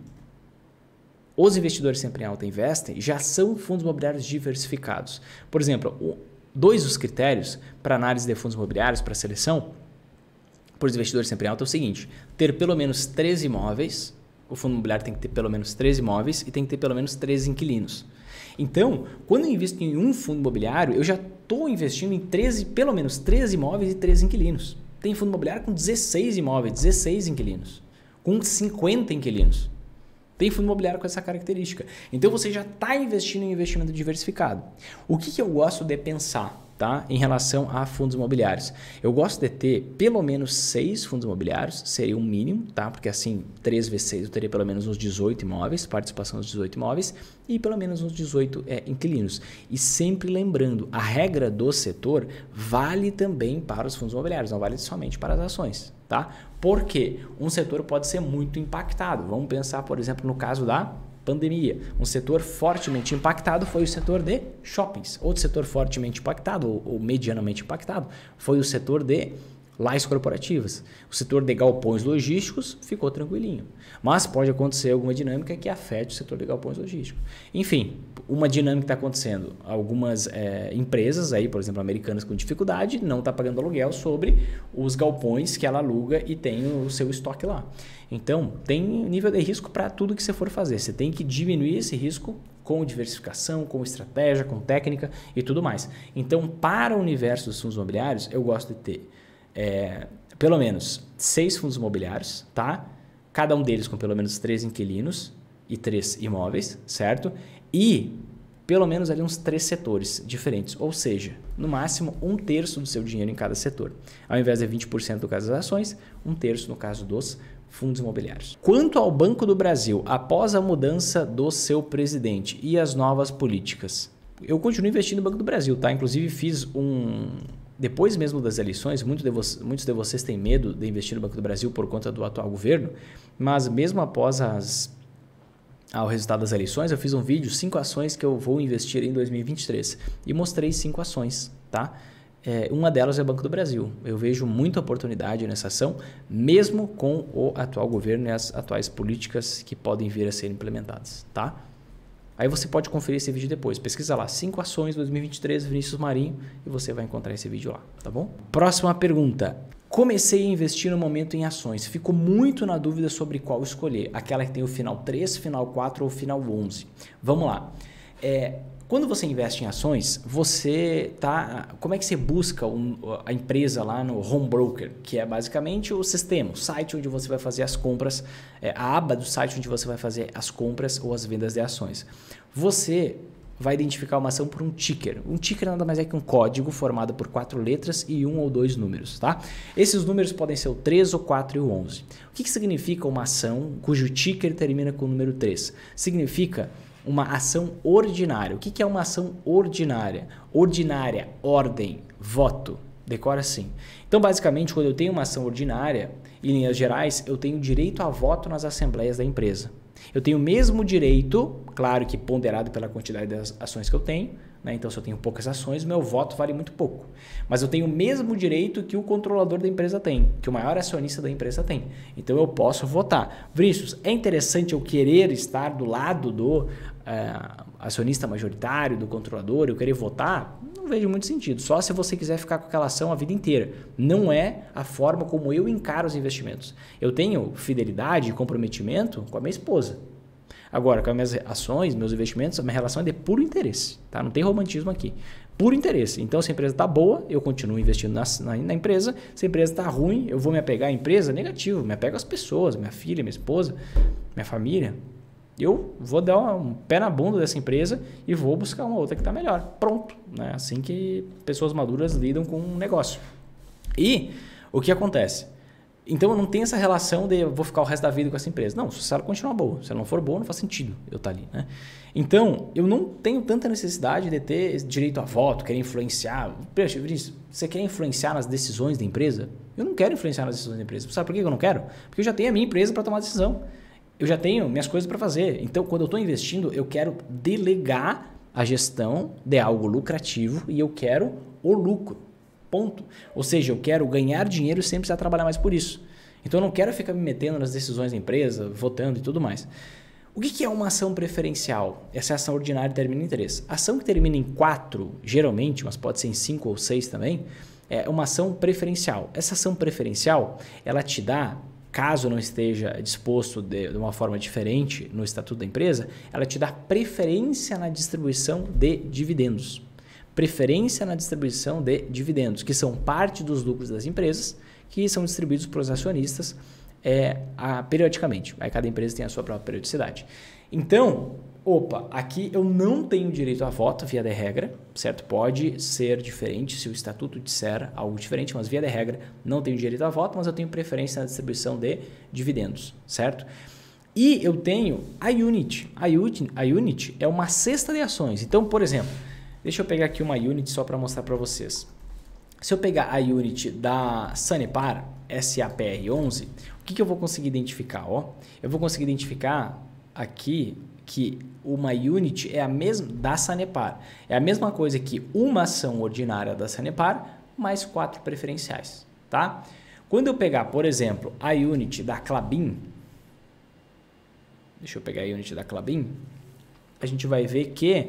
os investidores sempre em alta investem já são fundos imobiliários diversificados. Por exemplo, dois dos critérios para análise de fundos imobiliários, para seleção, por investidores sempre em alta é o seguinte: ter pelo menos 3 imóveis, o fundo imobiliário tem que ter pelo menos 3 imóveis e tem que ter pelo menos 3 inquilinos. Então, quando eu invisto em um fundo imobiliário, eu já estou investindo em pelo menos 13 imóveis e 3 inquilinos. Tem fundo imobiliário com 16 imóveis, 16 inquilinos, com 50 inquilinos. Tem fundo imobiliário com essa característica. Então, você já está investindo em investimento diversificado. O que eu gosto de pensar, tá, em relação a fundos imobiliários? Eu gosto de ter pelo menos 6 fundos imobiliários, seria um mínimo, tá? Porque assim, 3 vezes 6 eu teria pelo menos uns 18 imóveis, participação nos 18 imóveis e pelo menos uns 18 inquilinos. E sempre lembrando, a regra do setor vale também para os fundos imobiliários, não vale somente para as ações, tá? Porque um setor pode ser muito impactado. Vamos pensar, por exemplo, no caso da pandemia. Um setor fortemente impactado foi o setor de shoppings. Outro setor fortemente impactado ou medianamente impactado foi o setor de lajes corporativas. O setor de galpões logísticos ficou tranquilinho. Mas pode acontecer alguma dinâmica que afete o setor de galpões logísticos. Enfim, uma dinâmica que está acontecendo. Algumas empresas, aí, por exemplo, americanas com dificuldade, não está pagando aluguel sobre os galpões que ela aluga e tem o seu estoque lá. Então, tem nível de risco para tudo que você for fazer. Você tem que diminuir esse risco com diversificação, com estratégia, com técnica e tudo mais. Então, para o universo dos fundos imobiliários, eu gosto de ter pelo menos 6 fundos imobiliários, tá? Cada um deles com pelo menos 3 inquilinos e 3 imóveis, certo? E pelo menos ali uns 3 setores diferentes, ou seja, no máximo 1/3 do seu dinheiro em cada setor. Ao invés de 20% no caso das ações, 1/3 no caso dos fundos imobiliários. Quanto ao Banco do Brasil, após a mudança do seu presidente e as novas políticas, eu continuo investindo no Banco do Brasil, tá? Inclusive fiz depois mesmo das eleições, muitos de vocês têm medo de investir no Banco do Brasil por conta do atual governo, mas mesmo após ao resultado das eleições, eu fiz um vídeo, 5 ações que eu vou investir em 2023 e mostrei 5 ações, tá? Uma delas é o Banco do Brasil. Eu vejo muita oportunidade nessa ação, mesmo com o atual governo e as atuais políticas que podem vir a ser implementadas, tá? Aí você pode conferir esse vídeo depois. Pesquisa lá, 5 ações 2023 Vinícius Marinho e você vai encontrar esse vídeo lá, tá bom? Próxima pergunta. Comecei a investir no momento em ações. Fico muito na dúvida sobre qual escolher. Aquela que tem o final 3, final 4 ou final 11. Vamos lá. Quando você investe em ações, como é que você busca a empresa lá no Home Broker, que é basicamente o sistema, o site onde você vai fazer as compras, a aba do site onde você vai fazer as compras ou as vendas de ações. Você vai identificar uma ação por um ticker. Um ticker nada mais é que um código formado por 4 letras e 1 ou 2 números, tá? Esses números podem ser o 3, o 4 e o 11. O que significa uma ação cujo ticker termina com o número 3? Significa uma ação ordinária. O que é uma ação ordinária? Ordinária, ordem, voto. Decora assim. Então, basicamente, quando eu tenho uma ação ordinária, em linhas gerais, eu tenho direito a voto nas assembleias da empresa. Eu tenho o mesmo direito, claro que ponderado pela quantidade das ações que eu tenho, né? Então, se eu tenho poucas ações, meu voto vale muito pouco. Mas eu tenho o mesmo direito que o controlador da empresa tem, que o maior acionista da empresa tem. Então, eu posso votar. Vinícius, é interessante eu querer estar do lado do acionista majoritário, do controlador, eu querer votar? Não vejo muito sentido. Só se você quiser ficar com aquela ação a vida inteira. Não é a forma como eu encaro os investimentos. Eu tenho fidelidade e comprometimento com a minha esposa. Agora, com as minhas ações, meus investimentos, a minha relação é de puro interesse, tá? Não tem romantismo aqui. Puro interesse. Então, se a empresa está boa, eu continuo investindo na empresa. Se a empresa está ruim, eu vou me apegar à empresa? Negativo. Me apego às pessoas, minha filha, minha esposa, minha família. Eu vou dar um pé na bunda dessa empresa e vou buscar uma outra que está melhor. Pronto. Né? Assim que pessoas maduras lidam com um negócio. E o que acontece? Então, eu não tenho essa relação de eu vou ficar o resto da vida com essa empresa. Não, se ela continuar boa. Se ela não for boa, não faz sentido eu estar ali. Né? Então, eu não tenho tanta necessidade de ter direito a voto, querer influenciar. Você quer influenciar nas decisões da empresa? Eu não quero influenciar nas decisões da empresa. Sabe por que eu não quero? Porque eu já tenho a minha empresa para tomar decisão. Eu já tenho minhas coisas para fazer. Então, quando eu estou investindo, eu quero delegar a gestão de algo lucrativo e eu quero o lucro. Ponto. Ou seja, eu quero ganhar dinheiro sem precisar trabalhar mais por isso. Então, eu não quero ficar me metendo nas decisões da empresa, votando e tudo mais. O que é uma ação preferencial? Essa ação ordinária termina em 3. A ação que termina em 4, geralmente, mas pode ser em 5 ou 6 também, é uma ação preferencial. Essa ação preferencial, ela te dá, caso não esteja disposto de uma forma diferente no estatuto da empresa, ela te dá preferência na distribuição de dividendos. Preferência na distribuição de dividendos, que são parte dos lucros das empresas, que são distribuídos para os acionistas periodicamente. Aí cada empresa tem a sua própria periodicidade. Então, aqui eu não tenho direito a voto via de regra, certo? Pode ser diferente se o estatuto disser algo diferente, mas via de regra não tenho direito a voto, mas eu tenho preferência na distribuição de dividendos, certo? E eu tenho a Unit. A Unit é uma cesta de ações. Então, por exemplo, deixa eu pegar aqui uma Unit só para mostrar para vocês. Se eu pegar a Unit da Sanepar, SAPR11, o que eu vou conseguir identificar? Eu vou conseguir identificar aqui que uma Unit é a mesma da Sanepar. É a mesma coisa que uma ação ordinária da Sanepar mais 4 preferenciais. Tá? Quando eu pegar, por exemplo, a Unit da Klabin, deixa eu pegar a Unit da Klabin, a gente vai ver que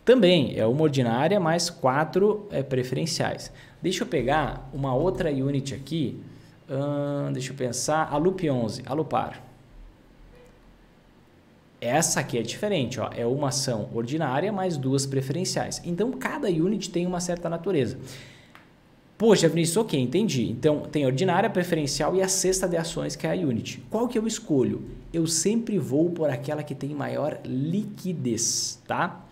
também é uma ordinária mais 4 preferenciais. Deixa eu pegar uma outra Unit aqui, deixa eu pensar, a LUP11, a Lupar. Essa aqui é diferente, é uma ação ordinária mais 2 preferenciais. Então, cada Unit tem uma certa natureza. Poxa, Vinícius, ok, entendi. Então, tem a ordinária, preferencial e a cesta de ações, que é a Unit. Qual que eu escolho? Eu sempre vou por aquela que tem maior liquidez, tá?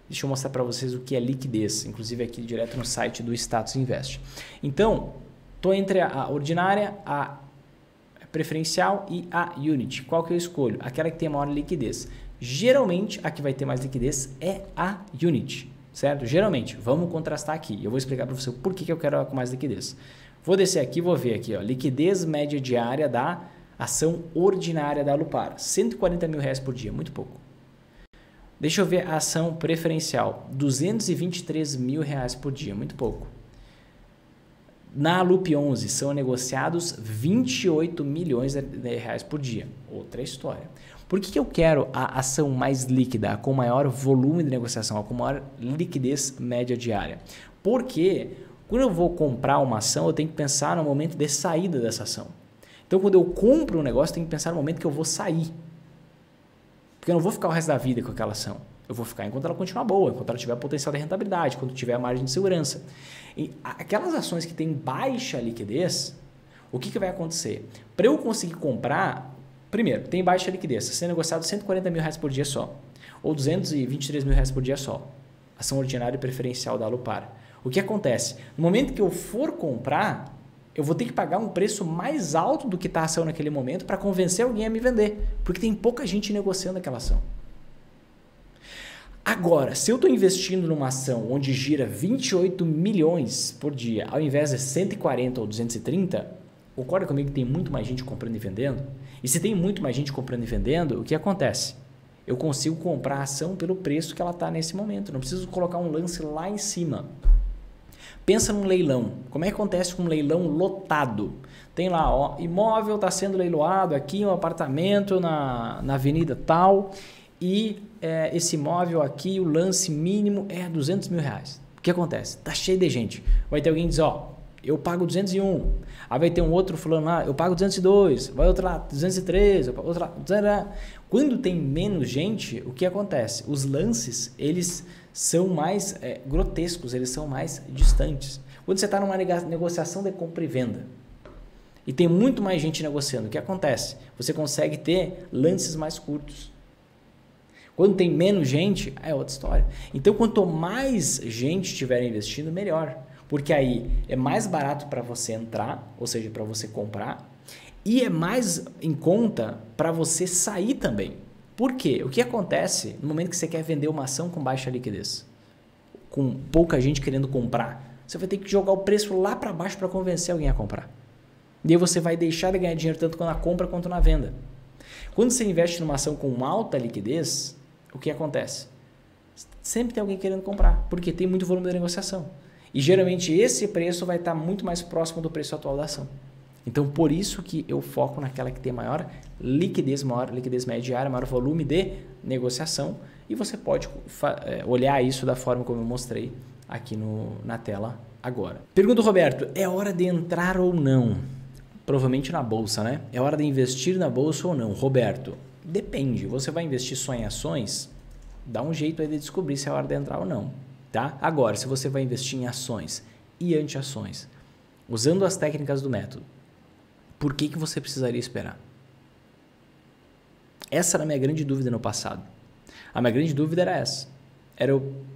Deixa eu mostrar para vocês o que é liquidez, inclusive aqui direto no site do Status Invest. Então, estou entre a ordinária, a preferencial e a Unit. Qual que eu escolho? Aquela que tem maior liquidez. Geralmente, a que vai ter mais liquidez é a Unit, certo? Geralmente, vamos contrastar aqui. Eu vou explicar para você por que eu quero ela com mais liquidez. Vou descer aqui, vou ver aqui, liquidez média diária da ação ordinária da Lupar. R$140 mil por dia, muito pouco. Deixa eu ver a ação preferencial, R$223 mil por dia, muito pouco. Na Loop 11 são negociados 28 milhões de reais por dia. Outra história. Por que eu quero a ação mais líquida, com maior volume de negociação, com maior liquidez média diária? Porque quando eu vou comprar uma ação, eu tenho que pensar no momento de saída dessa ação. Então, quando eu compro um negócio, eu tenho que pensar no momento que eu vou sair. Porque eu não vou ficar o resto da vida com aquela ação. Eu vou ficar enquanto ela continuar boa, enquanto ela tiver potencial de rentabilidade, quando tiver a margem de segurança. E aquelas ações que têm baixa liquidez, o que vai acontecer? Para eu conseguir comprar, primeiro, tem baixa liquidez, está sendo negociado 140 mil reais por dia só, ou 223 mil reais por dia só. Ação ordinária e preferencial da Alupar. O que acontece? No momento que eu for comprar, eu vou ter que pagar um preço mais alto do que está a ação naquele momento para convencer alguém a me vender, porque tem pouca gente negociando aquela ação. Agora, se eu estou investindo numa ação onde gira 28 milhões por dia, ao invés de 140 ou 230, concorda comigo que tem muito mais gente comprando e vendendo? E se tem muito mais gente comprando e vendendo, o que acontece? Eu consigo comprar a ação pelo preço que ela está nesse momento. Não preciso colocar um lance lá em cima. Pensa num leilão. Como é que acontece com um leilão lotado? Tem lá, ó, imóvel está sendo leiloado aqui, um apartamento na avenida tal, e esse imóvel aqui, o lance mínimo é 200 mil reais. O que acontece? Tá cheio de gente. Vai ter alguém que diz, ó, eu pago 201. Aí vai ter um outro falando lá, eu pago 202. Vai outro lá, 203. Outro lá, 200. Quando tem menos gente, o que acontece? Os lances, eles são mais grotescos, eles são mais distantes. Quando você está numa negociação de compra e venda e tem muito mais gente negociando, o que acontece? Você consegue ter lances mais curtos. Quando tem menos gente, é outra história. Então, quanto mais gente estiver investindo, melhor. Porque aí é mais barato para você entrar, ou seja, para você comprar, e é mais em conta para você sair também. Por quê? O que acontece no momento que você quer vender uma ação com baixa liquidez? Com pouca gente querendo comprar. Você vai ter que jogar o preço lá para baixo para convencer alguém a comprar. E aí você vai deixar de ganhar dinheiro tanto na compra quanto na venda. Quando você investe numa ação com alta liquidez, o que acontece? Sempre tem alguém querendo comprar, porque tem muito volume de negociação. E geralmente esse preço vai estar muito mais próximo do preço atual da ação. Então, por isso que eu foco naquela que tem maior liquidez média diária, maior volume de negociação. E você pode olhar isso da forma como eu mostrei aqui na tela agora. Pergunta do Roberto, é hora de entrar ou não? Provavelmente na bolsa, né? É hora de investir na bolsa ou não? Roberto, depende. Você vai investir só em ações? Dá um jeito aí de descobrir se é hora de entrar ou não. Tá? Agora, se você vai investir em ações e anti-ações, usando as técnicas do método, por que você precisaria esperar? Essa era a minha grande dúvida no passado. A minha grande dúvida era essa.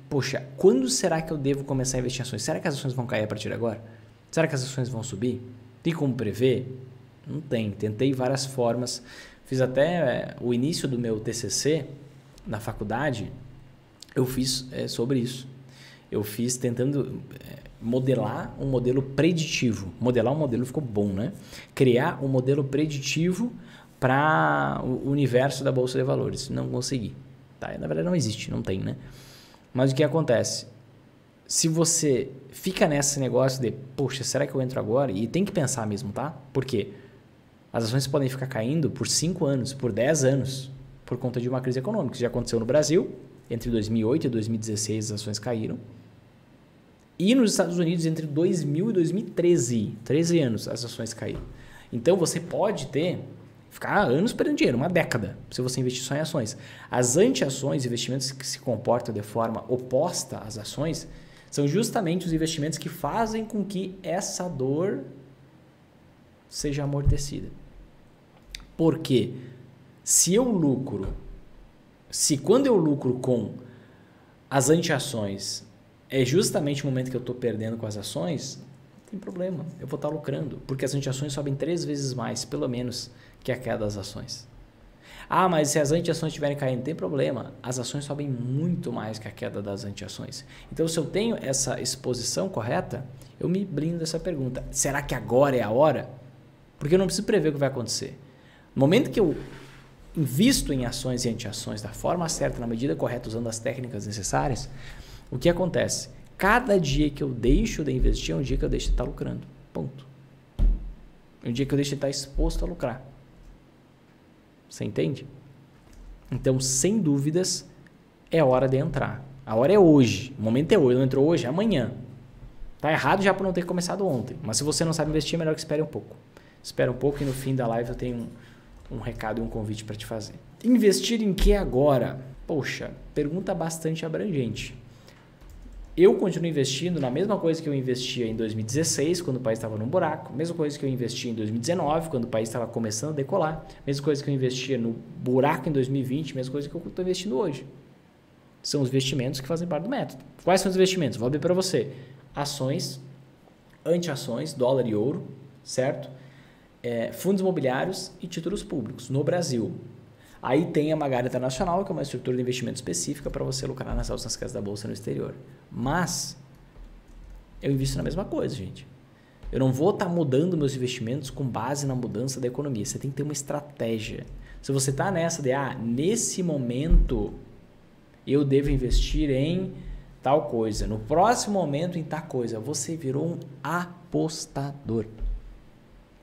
Poxa, quando será que eu devo começar a investir em ações? Será que as ações vão cair a partir de agora? Será que as ações vão subir? Tem como prever? Não tem. Tentei várias formas. Fiz até o início do meu TCC na faculdade, eu fiz sobre isso. Eu fiz tentando modelar um modelo preditivo. Modelar um modelo ficou bom, né? Criar um modelo preditivo para o universo da Bolsa de Valores. Não consegui. Tá? Na verdade não existe, não tem, né? Mas o que acontece? Se você fica nesse negócio de, poxa, será que eu entro agora? E tem que pensar mesmo, tá? Por quê? As ações podem ficar caindo por 5 anos, por 10 anos, por conta de uma crise econômica. Isso já aconteceu no Brasil. Entre 2008 e 2016 as ações caíram. E nos Estados Unidos, entre 2000 e 2013, 13 anos, as ações caíram. Então, você pode ficar anos perdendo dinheiro, uma década, se você investir só em ações. As anti-ações, investimentos que se comportam de forma oposta às ações, são justamente os investimentos que fazem com que essa dor seja amortecida. Por quê? Se quando eu lucro com as anti-ações, é justamente o momento que eu estou perdendo com as ações, não tem problema, eu vou estar lucrando, porque as anti-ações sobem 3 vezes mais, pelo menos, que a queda das ações. Ah, mas se as anti-ações estiverem caindo, não tem problema, as ações sobem muito mais que a queda das anti-ações. Então, se eu tenho essa exposição correta, eu me blindo dessa pergunta. Será que agora é a hora? Porque eu não preciso prever o que vai acontecer. No momento que eu invisto em ações e anti-ações da forma certa, na medida correta, usando as técnicas necessárias, o que acontece? Cada dia que eu deixo de investir é um dia que eu deixo de estar lucrando. Ponto. Um dia que eu deixo de estar exposto a lucrar. Você entende? Então, sem dúvidas, é hora de entrar. A hora é hoje. O momento é hoje. Não entrou hoje, é amanhã. Tá errado já por não ter começado ontem. Mas se você não sabe investir, é melhor que espere um pouco. Espera um pouco e no fim da live eu tenho um recado e um convite para te fazer. Investir em que agora? Poxa, pergunta bastante abrangente. Eu continuo investindo na mesma coisa que eu investia em 2016, quando o país estava num buraco. Mesma coisa que eu investia em 2019, quando o país estava começando a decolar. Mesma coisa que eu investia no buraco em 2020. Mesma coisa que eu estou investindo hoje. São os investimentos que fazem parte do método. Quais são os investimentos? Vou abrir para você. Ações, anti-ações, dólar e ouro, certo? Fundos imobiliários e títulos públicos no Brasil. Aí tem a Magari Internacional, que é uma estrutura de investimento específica para você lucrar nas altas casas da bolsa no exterior. Mas eu invisto na mesma coisa, gente. Eu não vou estar mudando meus investimentos com base na mudança da economia. Você tem que ter uma estratégia. Se você está nessa de, nesse momento eu devo investir em tal coisa, no próximo momento em tal coisa, você virou um apostador.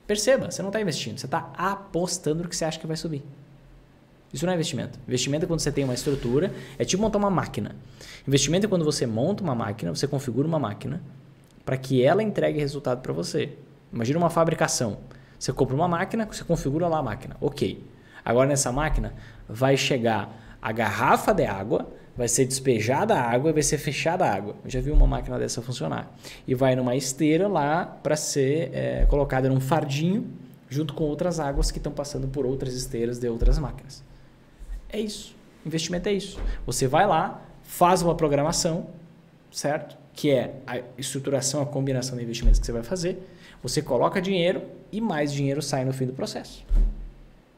Perceba, você não está investindo, você está apostando no que você acha que vai subir. Isso não é investimento. Investimento é quando você tem uma estrutura, é tipo montar uma máquina. Investimento é quando você monta uma máquina, você configura uma máquina para que ela entregue resultado para você. Imagina uma fabricação. Você compra uma máquina, você configura lá a máquina. Ok. Agora nessa máquina vai chegar a garrafa de água, vai ser despejada a água e vai ser fechada a água. Eu já vi uma máquina dessa funcionar. E vai numa esteira lá para ser colocada num fardinho junto com outras águas que estão passando por outras esteiras de outras máquinas. É isso. Investimento é isso. Você vai lá, faz uma programação, certo? Que é a estruturação, a combinação de investimentos que você vai fazer. Você coloca dinheiro e mais dinheiro sai no fim do processo.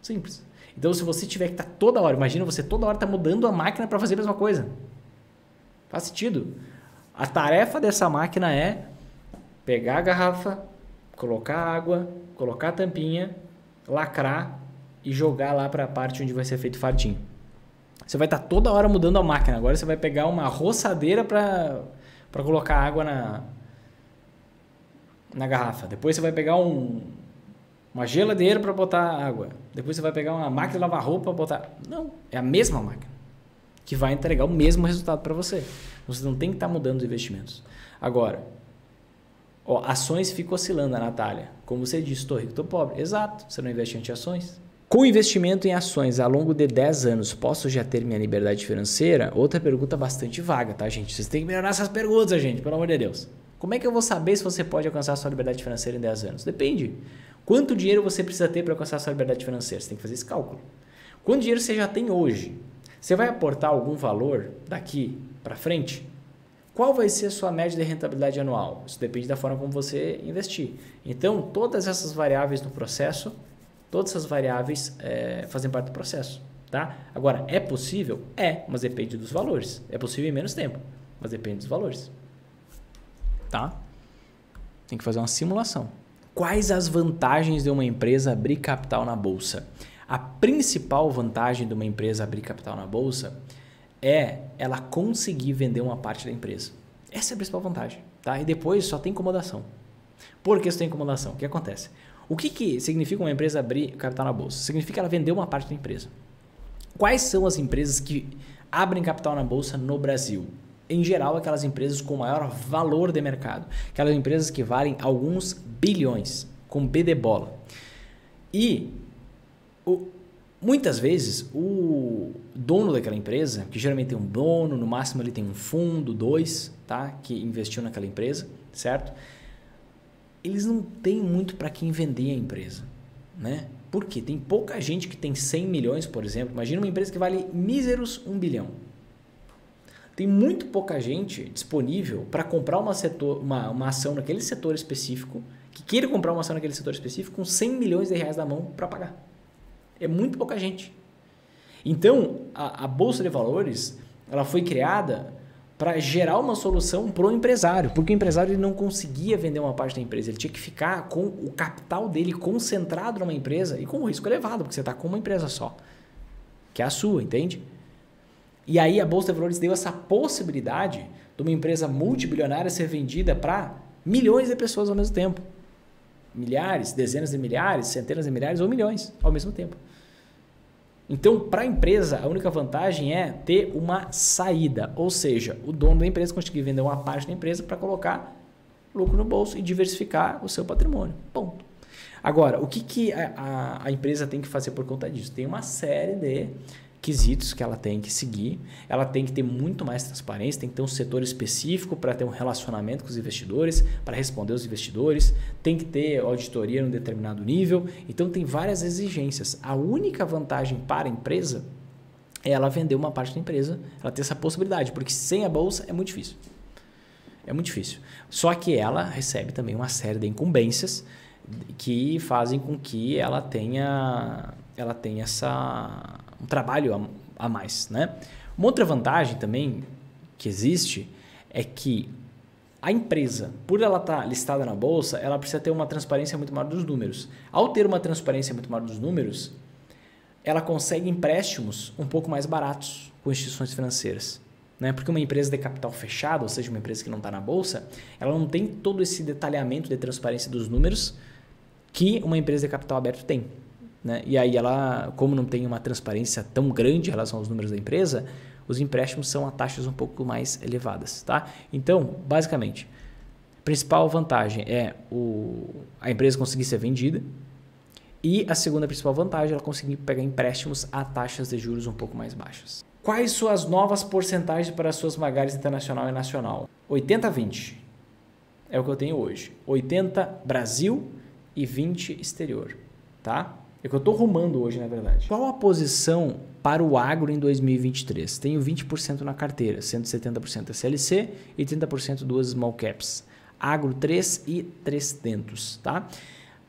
Simples. Então, se você tiver que estar toda hora, imagina você toda hora está mudando a máquina para fazer a mesma coisa. Faz sentido. A tarefa dessa máquina é pegar a garrafa, colocar água, colocar a tampinha, lacrar e jogar lá para a parte onde vai ser feito fardinho. Você vai estar toda hora mudando a máquina. Agora você vai pegar uma roçadeira para colocar água na garrafa. Depois você vai pegar uma geladeira para botar água. Depois você vai pegar uma máquina de lavar roupa para botar... Não, é a mesma máquina que vai entregar o mesmo resultado para você. Você não tem que estar mudando os investimentos. Agora, ações ficam oscilando, a Natália. Como você disse, estou rico, estou pobre. Exato, você não investe em ações. Com investimento em ações ao longo de 10 anos, posso já ter minha liberdade financeira? Outra pergunta bastante vaga, tá, gente? Vocês têm que melhorar essas perguntas, gente, pelo amor de Deus. Como é que eu vou saber se você pode alcançar a sua liberdade financeira em 10 anos? Depende. Quanto dinheiro você precisa ter para alcançar a sua liberdade financeira? Você tem que fazer esse cálculo. Quanto dinheiro você já tem hoje? Você vai aportar algum valor daqui para frente? Qual vai ser a sua média de rentabilidade anual? Isso depende da forma como você investir. Então, todas essas variáveis no processo, todas essas variáveis fazem parte do processo. Tá? Agora, é possível? É, mas depende dos valores. É possível em menos tempo, mas depende dos valores. Tá? Tem que fazer uma simulação. Quais as vantagens de uma empresa abrir capital na bolsa? A principal vantagem de uma empresa abrir capital na bolsa é ela conseguir vender uma parte da empresa. Essa é a principal vantagem. Tá? E depois só tem incomodação. Por que só tem incomodação? O que acontece? O que significa uma empresa abrir capital na bolsa? Significa ela vender uma parte da empresa. Quais são as empresas que abrem capital na bolsa no Brasil? Em geral, aquelas empresas com maior valor de mercado. Aquelas empresas que valem alguns bilhões, com B de bola. E muitas vezes o dono daquela empresa, que geralmente tem um dono, no máximo ele tem um fundo, 2, tá? Que investiu naquela empresa, certo? Eles não têm muito para quem vender a empresa, né? Por quê? Tem pouca gente que tem 100 milhões, por exemplo. Imagina uma empresa que vale míseros 1 bilhão. Tem muito pouca gente disponível para comprar uma ação naquele setor específico, que queira comprar uma ação naquele setor específico com 100 milhões de reais na mão para pagar. É muito pouca gente. Então, a Bolsa de Valores ela foi criada para gerar uma solução para o empresário, porque o empresário ele não conseguia vender uma parte da empresa, ele tinha que ficar com o capital dele concentrado numa empresa e com um risco elevado, porque você está com uma empresa só, que é a sua, entende? E aí a Bolsa de Valores deu essa possibilidade de uma empresa multibilionária ser vendida para milhões de pessoas ao mesmo tempo. milhares, dezenas de milhares, centenas de milhares ou milhões ao mesmo tempo. Então, para a empresa, a única vantagem é ter uma saída, ou seja, o dono da empresa conseguir vender uma parte da empresa para colocar lucro no bolso e diversificar o seu patrimônio. Ponto. Agora, o que a empresa tem que fazer por conta disso? Tem uma série de quesitos que ela tem que seguir, ela tem que ter muito mais transparência, tem que ter um setor específico para ter um relacionamento com os investidores, para responder aos investidores, tem que ter auditoria num determinado nível, então tem várias exigências. A única vantagem para a empresa é ela vender uma parte da empresa, ela ter essa possibilidade, porque sem a bolsa é muito difícil. É muito difícil. Só que ela recebe também uma série de incumbências que fazem com que ela tenha um trabalho a mais, né? Uma outra vantagem também que existe é que a empresa, por ela estar listada na bolsa, ela precisa ter uma transparência muito maior dos números. Ao ter uma transparência muito maior dos números, ela consegue empréstimos um pouco mais baratos com instituições financeiras, né? Porque uma empresa de capital fechado, ou seja, uma empresa que não está na bolsa, ela não tem todo esse detalhamento de transparência dos números que uma empresa de capital aberto tem, né? E aí ela, como não tem uma transparência tão grande em relação aos números da empresa, os empréstimos são a taxas um pouco mais elevadas, tá? Então, basicamente, a principal vantagem é a empresa conseguir ser vendida e a segunda principal vantagem é ela conseguir pegar empréstimos a taxas de juros um pouco mais baixas. Quais são as novas porcentagens para as suas Magares internacional e nacional? 80-20 é o que eu tenho hoje. 80 Brasil e 20 exterior, tá? É o que eu estou rumando hoje, na verdade. Qual a posição para o agro em 2023? Tenho 20% na carteira, sendo 70% SLC e 30% duas small caps. Agro 3 e 300, tá?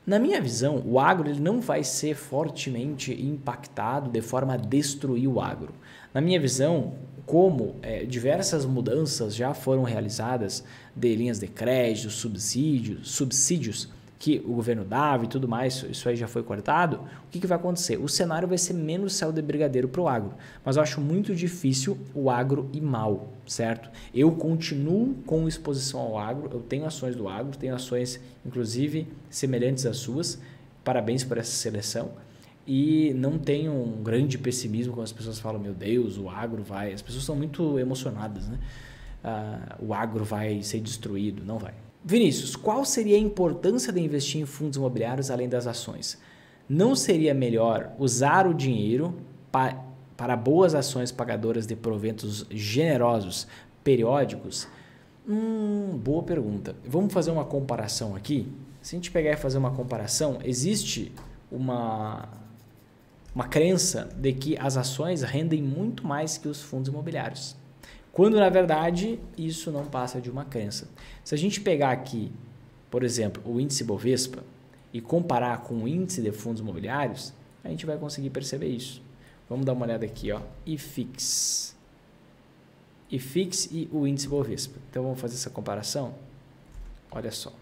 Na minha visão, o agro ele não vai ser fortemente impactado de forma a destruir o agro. Na minha visão, como diversas mudanças já foram realizadas de linhas de crédito, subsídios que o governo dava e tudo mais, isso aí já foi cortado, o que vai acontecer? O cenário vai ser menos céu de brigadeiro para o agro, mas eu acho muito difícil o agro ir mal, certo? Eu continuo com exposição ao agro, eu tenho ações do agro, tenho ações inclusive semelhantes às suas, parabéns por essa seleção, e não tenho um grande pessimismo quando as pessoas falam, meu Deus, o agro vai... As pessoas são muito emocionadas, né? O agro vai ser destruído, não vai. Vinícius, qual seria a importância de investir em fundos imobiliários além das ações? Não seria melhor usar o dinheiro para boas ações pagadoras de proventos generosos periódicos? Boa pergunta. Vamos fazer uma comparação aqui? Se a gente pegar e fazer uma comparação, existe uma crença de que as ações rendem muito mais que os fundos imobiliários. Quando, na verdade, isso não passa de uma crença. Se a gente pegar aqui, por exemplo, o índice Bovespa e comparar com o índice de fundos imobiliários, a gente vai conseguir perceber isso. Vamos dar uma olhada aqui, ó, IFIX e o índice Bovespa. Então, vamos fazer essa comparação. Olha só.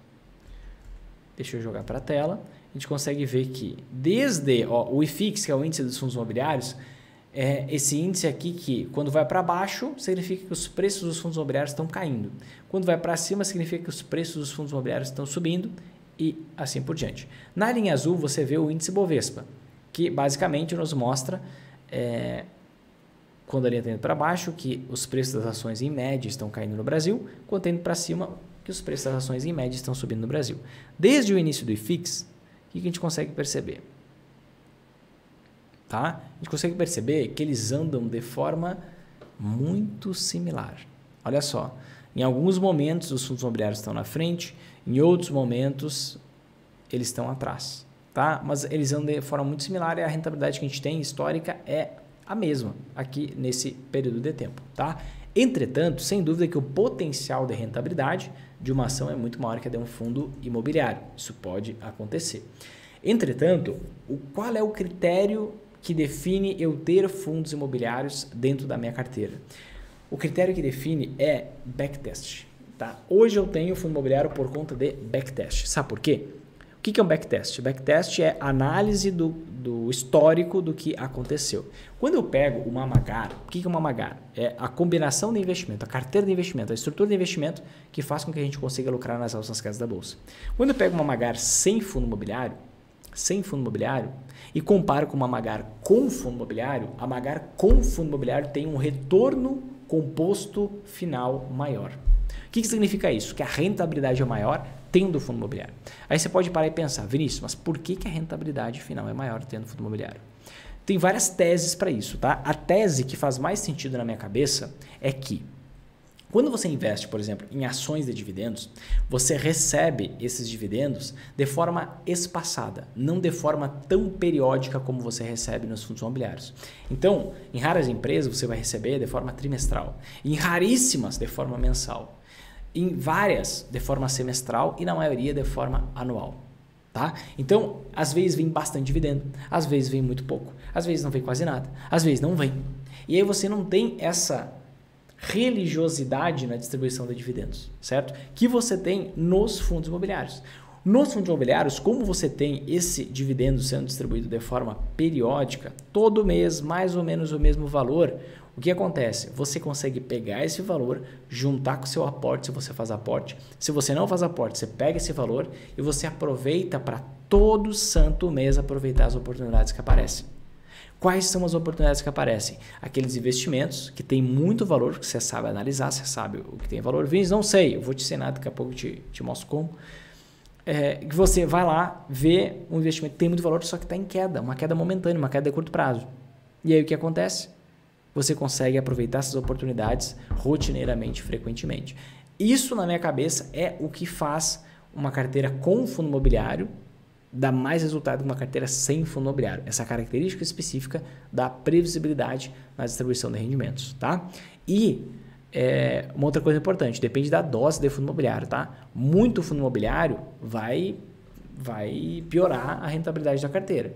Deixa eu jogar para a tela. A gente consegue ver que desde o IFIX, que é o índice dos fundos imobiliários, esse índice aqui que quando vai para baixo significa que os preços dos fundos imobiliários estão caindo. Quando vai para cima significa que os preços dos fundos imobiliários estão subindo e assim por diante. Na linha azul você vê o índice Bovespa, que basicamente nos mostra, quando a linha está indo para baixo, que os preços das ações em média estão caindo no Brasil, quando está indo para cima, que os preços das ações em média estão subindo no Brasil. Desde o início do IFIX, o que a gente consegue perceber? Tá? A gente consegue perceber que eles andam de forma muito similar. Olha só, em alguns momentos os fundos imobiliários estão na frente, em outros momentos eles estão atrás. Tá? Mas eles andam de forma muito similar e a rentabilidade que a gente tem histórica é a mesma aqui nesse período de tempo. Tá? Entretanto, sem dúvida que o potencial de rentabilidade de uma ação é muito maior que a de um fundo imobiliário. Isso pode acontecer. Entretanto, qual é o critério que define eu ter fundos imobiliários dentro da minha carteira? O critério que define é backtest. Tá? Hoje eu tenho fundo imobiliário por conta de backtest. Sabe por quê? O que é um backtest? Backtest é análise do histórico do que aconteceu. Quando eu pego uma Magar, o que é uma Magar? É a combinação de investimento, a carteira de investimento, a estrutura de investimento que faz com que a gente consiga lucrar nas altas casas da bolsa. Quando eu pego uma Magar sem fundo imobiliário, e comparo com uma Magar com fundo imobiliário, a Magar com fundo imobiliário tem um retorno composto final maior. O que significa isso? Que a rentabilidade é maior tendo fundo imobiliário. Aí você pode parar e pensar, Vinícius, mas por que a rentabilidade final é maior tendo fundo imobiliário? Tem várias teses para isso, tá? A tese que faz mais sentido na minha cabeça é que quando você investe, por exemplo, em ações de dividendos, você recebe esses dividendos de forma espaçada, não de forma tão periódica como você recebe nos fundos imobiliários. Então, em raras empresas você vai receber de forma trimestral, em raríssimas de forma mensal, em várias de forma semestral e na maioria de forma anual. Tá? Então, às vezes vem bastante dividendo, às vezes vem muito pouco, às vezes não vem quase nada, às vezes não vem. E aí você não tem essa religiosidade na distribuição de dividendos, certo? Que você tem nos fundos imobiliários. Nos fundos imobiliários, como você tem esse dividendo sendo distribuído de forma periódica, todo mês mais ou menos o mesmo valor, o que acontece? Você consegue pegar esse valor, juntar com o seu aporte, se você faz aporte. Se você não faz aporte, você pega esse valor e você aproveita para todo santo mês aproveitar as oportunidades que aparecem. Quais são as oportunidades que aparecem? Aqueles investimentos que têm muito valor, que você sabe analisar, você sabe o que tem valor. Vinícius, não sei, eu vou te ensinar, daqui a pouco eu te mostro como. Que você vai lá, vê um investimento que tem muito valor, só que está em queda, uma queda momentânea, uma queda de curto prazo. E aí o que acontece? Você consegue aproveitar essas oportunidades rotineiramente, frequentemente. Isso, na minha cabeça, é o que faz uma carteira com fundo imobiliário dá mais resultado que uma carteira sem fundo imobiliário. Essa característica específica da previsibilidade na distribuição de rendimentos, tá? E uma outra coisa importante, depende da dose de fundo imobiliário, tá? Muito fundo imobiliário vai piorar a rentabilidade da carteira.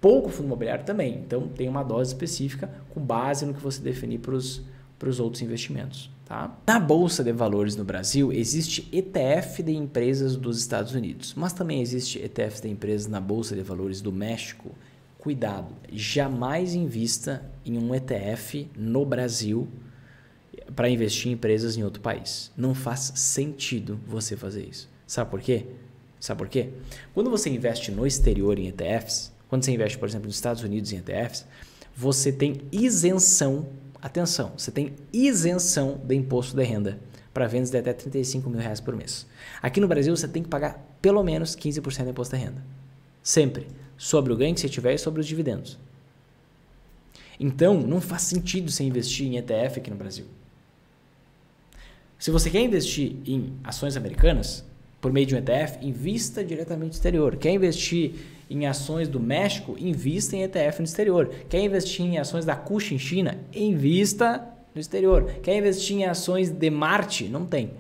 Pouco fundo imobiliário também, então tem uma dose específica com base no que você definir para os outros investimentos. Tá? Na Bolsa de Valores no Brasil, existe ETF de empresas dos Estados Unidos, mas também existe ETF de empresas na Bolsa de Valores do México. Cuidado, jamais invista em um ETF no Brasil para investir em empresas em outro país. Não faz sentido você fazer isso. Sabe por quê? Quando você investe no exterior em ETFs, quando você investe, por exemplo, nos Estados Unidos em ETFs, você tem isenção. Atenção, você tem isenção de imposto de renda para vendas de até R$35 mil por mês. Aqui no Brasil você tem que pagar pelo menos 15% de imposto de renda. Sempre. Sobre o ganho que você tiver e sobre os dividendos. Então, não faz sentido você investir em ETF aqui no Brasil. Se você quer investir em ações americanas, por meio de um ETF, invista diretamente no exterior. Quer investir em ações do México, invista em ETF no exterior. Quer investir em ações da Cuxin China, invista no exterior. Quer investir em ações de Marte? Não tem.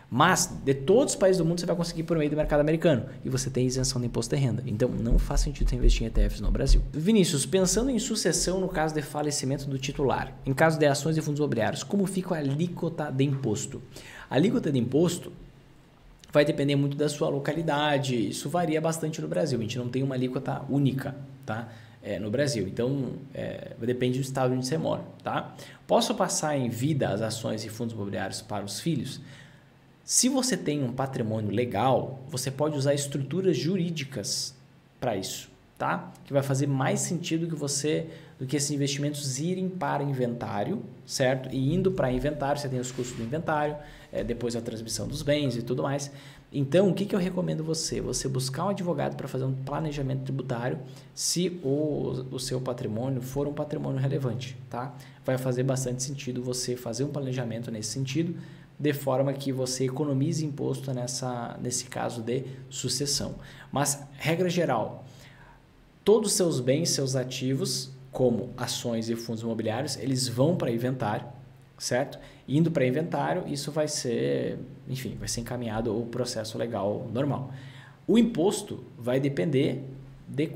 Mas de todos os países do mundo você vai conseguir por meio do mercado americano e você tem isenção de imposto de renda. Então não faz sentido você investir em ETFs no Brasil. Vinícius, pensando em sucessão no caso de falecimento do titular, em caso de ações e fundos imobiliários, como fica a alíquota de imposto? A alíquota de imposto vai depender muito da sua localidade, isso varia bastante no Brasil, a gente não tem uma alíquota única, tá? No Brasil, então depende do estado onde você mora, tá? Posso passar em vida as ações e fundos imobiliários para os filhos? Se você tem um patrimônio legal, você pode usar estruturas jurídicas para isso, tá? Que vai fazer mais sentido do que esses investimentos irem para inventário, certo? E indo para inventário, você tem os custos do inventário, depois a transmissão dos bens e tudo mais. Então, o que eu recomendo você? Você buscar um advogado para fazer um planejamento tributário se o seu patrimônio for um patrimônio relevante, tá? Vai fazer bastante sentido você fazer um planejamento nesse sentido, de forma que você economize imposto nesse caso de sucessão. Mas, regra geral, todos os seus bens, seus ativos, como ações e fundos imobiliários, eles vão para inventário, certo? Indo para inventário, isso vai ser encaminhado o processo legal normal. O imposto vai depender de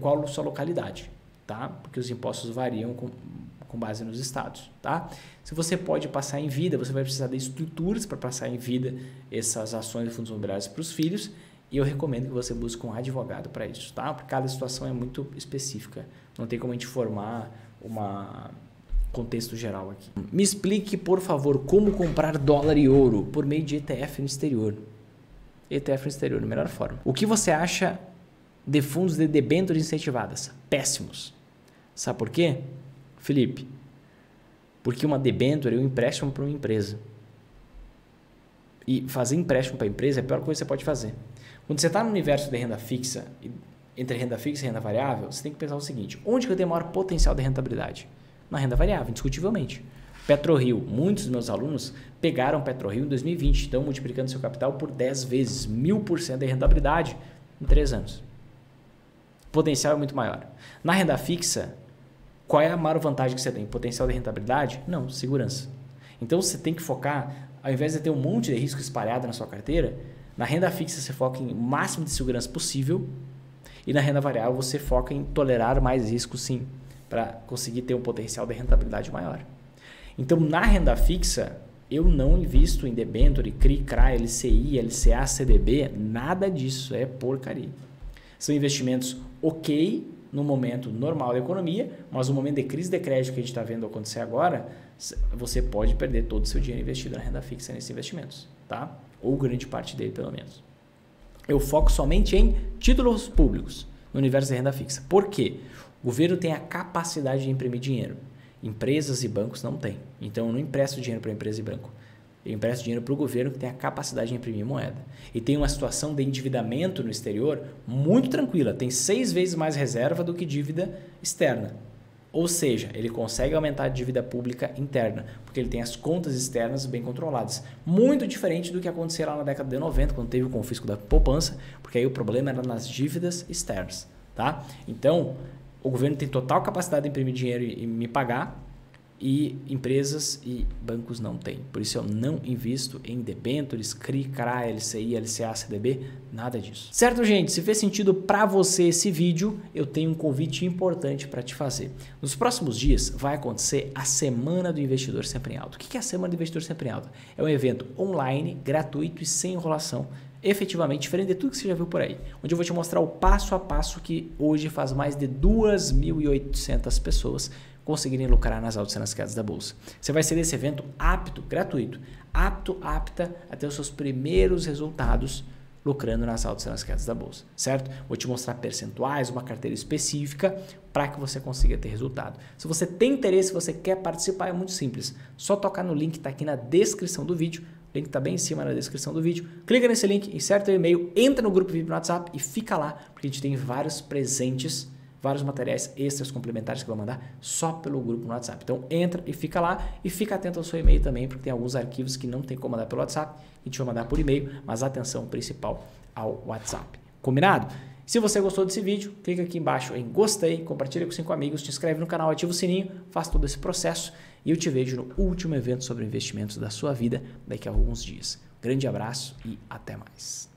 qual a sua localidade, tá? Porque os impostos variam com base nos estados, tá? Se você pode passar em vida, você vai precisar de estruturas para passar em vida essas ações e fundos imobiliários para os filhos, E eu recomendo que você busque um advogado para isso, tá? Porque cada situação é muito específica. Não tem como a gente formar um contexto geral aqui. Me explique, por favor, como comprar dólar e ouro por meio de ETF no exterior. ETF no exterior, da melhor forma. O que você acha de fundos de debêntures incentivadas? Péssimos. Sabe por quê, Felipe? Porque uma debênture é um empréstimo para uma empresa. E fazer empréstimo para a empresa é a pior coisa que você pode fazer. Quando você está no universo de renda fixa, entre renda fixa e renda variável, você tem que pensar o seguinte: onde que eu tenho maior potencial de rentabilidade? Na renda variável, indiscutivelmente. PetroRio, muitos dos meus alunos pegaram PetroRio em 2020, estão multiplicando seu capital por 10 vezes, 1000% de rentabilidade em 3 anos. O potencial é muito maior. Na renda fixa, qual é a maior vantagem que você tem? Potencial de rentabilidade? Não, segurança. Então você tem que focar, ao invés de ter um monte de risco espalhado na sua carteira, na renda fixa você foca em máximo de segurança possível e na renda variável você foca em tolerar mais riscos sim, para conseguir ter um potencial de rentabilidade maior. Então na renda fixa eu não invisto em debênture, CRI, CRA, LCI, LCA, CDB, nada disso, é porcaria. São investimentos ok no momento normal da economia, mas no momento de crise de crédito que a gente está vendo acontecer agora, você pode perder todo o seu dinheiro investido na renda fixa nesses investimentos, tá? Ou grande parte dele, pelo menos. Eu foco somente em títulos públicos no universo da renda fixa. Por quê? O governo tem a capacidade de imprimir dinheiro. Empresas e bancos não têm. Então, eu não empresto dinheiro para empresa e banco. Eu empresto dinheiro para o governo que tem a capacidade de imprimir moeda. E tem uma situação de endividamento no exterior muito tranquila. Tem 6 vezes mais reserva do que dívida externa. Ou seja, ele consegue aumentar a dívida pública interna, porque ele tem as contas externas bem controladas. Muito diferente do que aconteceu lá na década de 90, quando teve o confisco da poupança, porque aí o problema era nas dívidas externas. Tá? Então, o governo tem total capacidade de imprimir dinheiro e me pagar, e empresas e bancos não têm. Por isso eu não invisto em debêntures, CRI, CRA, LCI, LCA, CDB, nada disso. Certo, gente? Se fez sentido para você esse vídeo, eu tenho um convite importante para te fazer. Nos próximos dias vai acontecer a Semana do Investidor Sempre em Alta. O que é a Semana do Investidor Sempre em Alta? É um evento online, gratuito e sem enrolação, efetivamente diferente de tudo que você já viu por aí, onde eu vou te mostrar o passo a passo que hoje faz mais de 2.800 pessoas conseguirem lucrar nas altas e nas quedas da bolsa. Você vai ser desse evento apto, gratuito, apta a ter os seus primeiros resultados lucrando nas altas e nas quedas da bolsa, certo? Vou te mostrar percentuais, uma carteira específica para que você consiga ter resultado. Se você tem interesse, se você quer participar, é muito simples. Só tocar no link que está aqui na descrição do vídeo. O link está bem em cima na descrição do vídeo. Clica nesse link, insere o e-mail, entra no grupo VIP no WhatsApp e fica lá, porque a gente tem vários presentes, vários materiais extras complementares que eu vou mandar só pelo grupo no WhatsApp. Então entra e fica lá e fica atento ao seu e-mail também, porque tem alguns arquivos que não tem como mandar pelo WhatsApp, a gente vai mandar por e-mail, mas atenção principal ao WhatsApp. Combinado? Se você gostou desse vídeo, clica aqui embaixo em gostei, compartilha com 5 amigos, te inscreve no canal, ativa o sininho, faz todo esse processo e eu te vejo no último evento sobre investimentos da sua vida daqui a alguns dias. Grande abraço e até mais.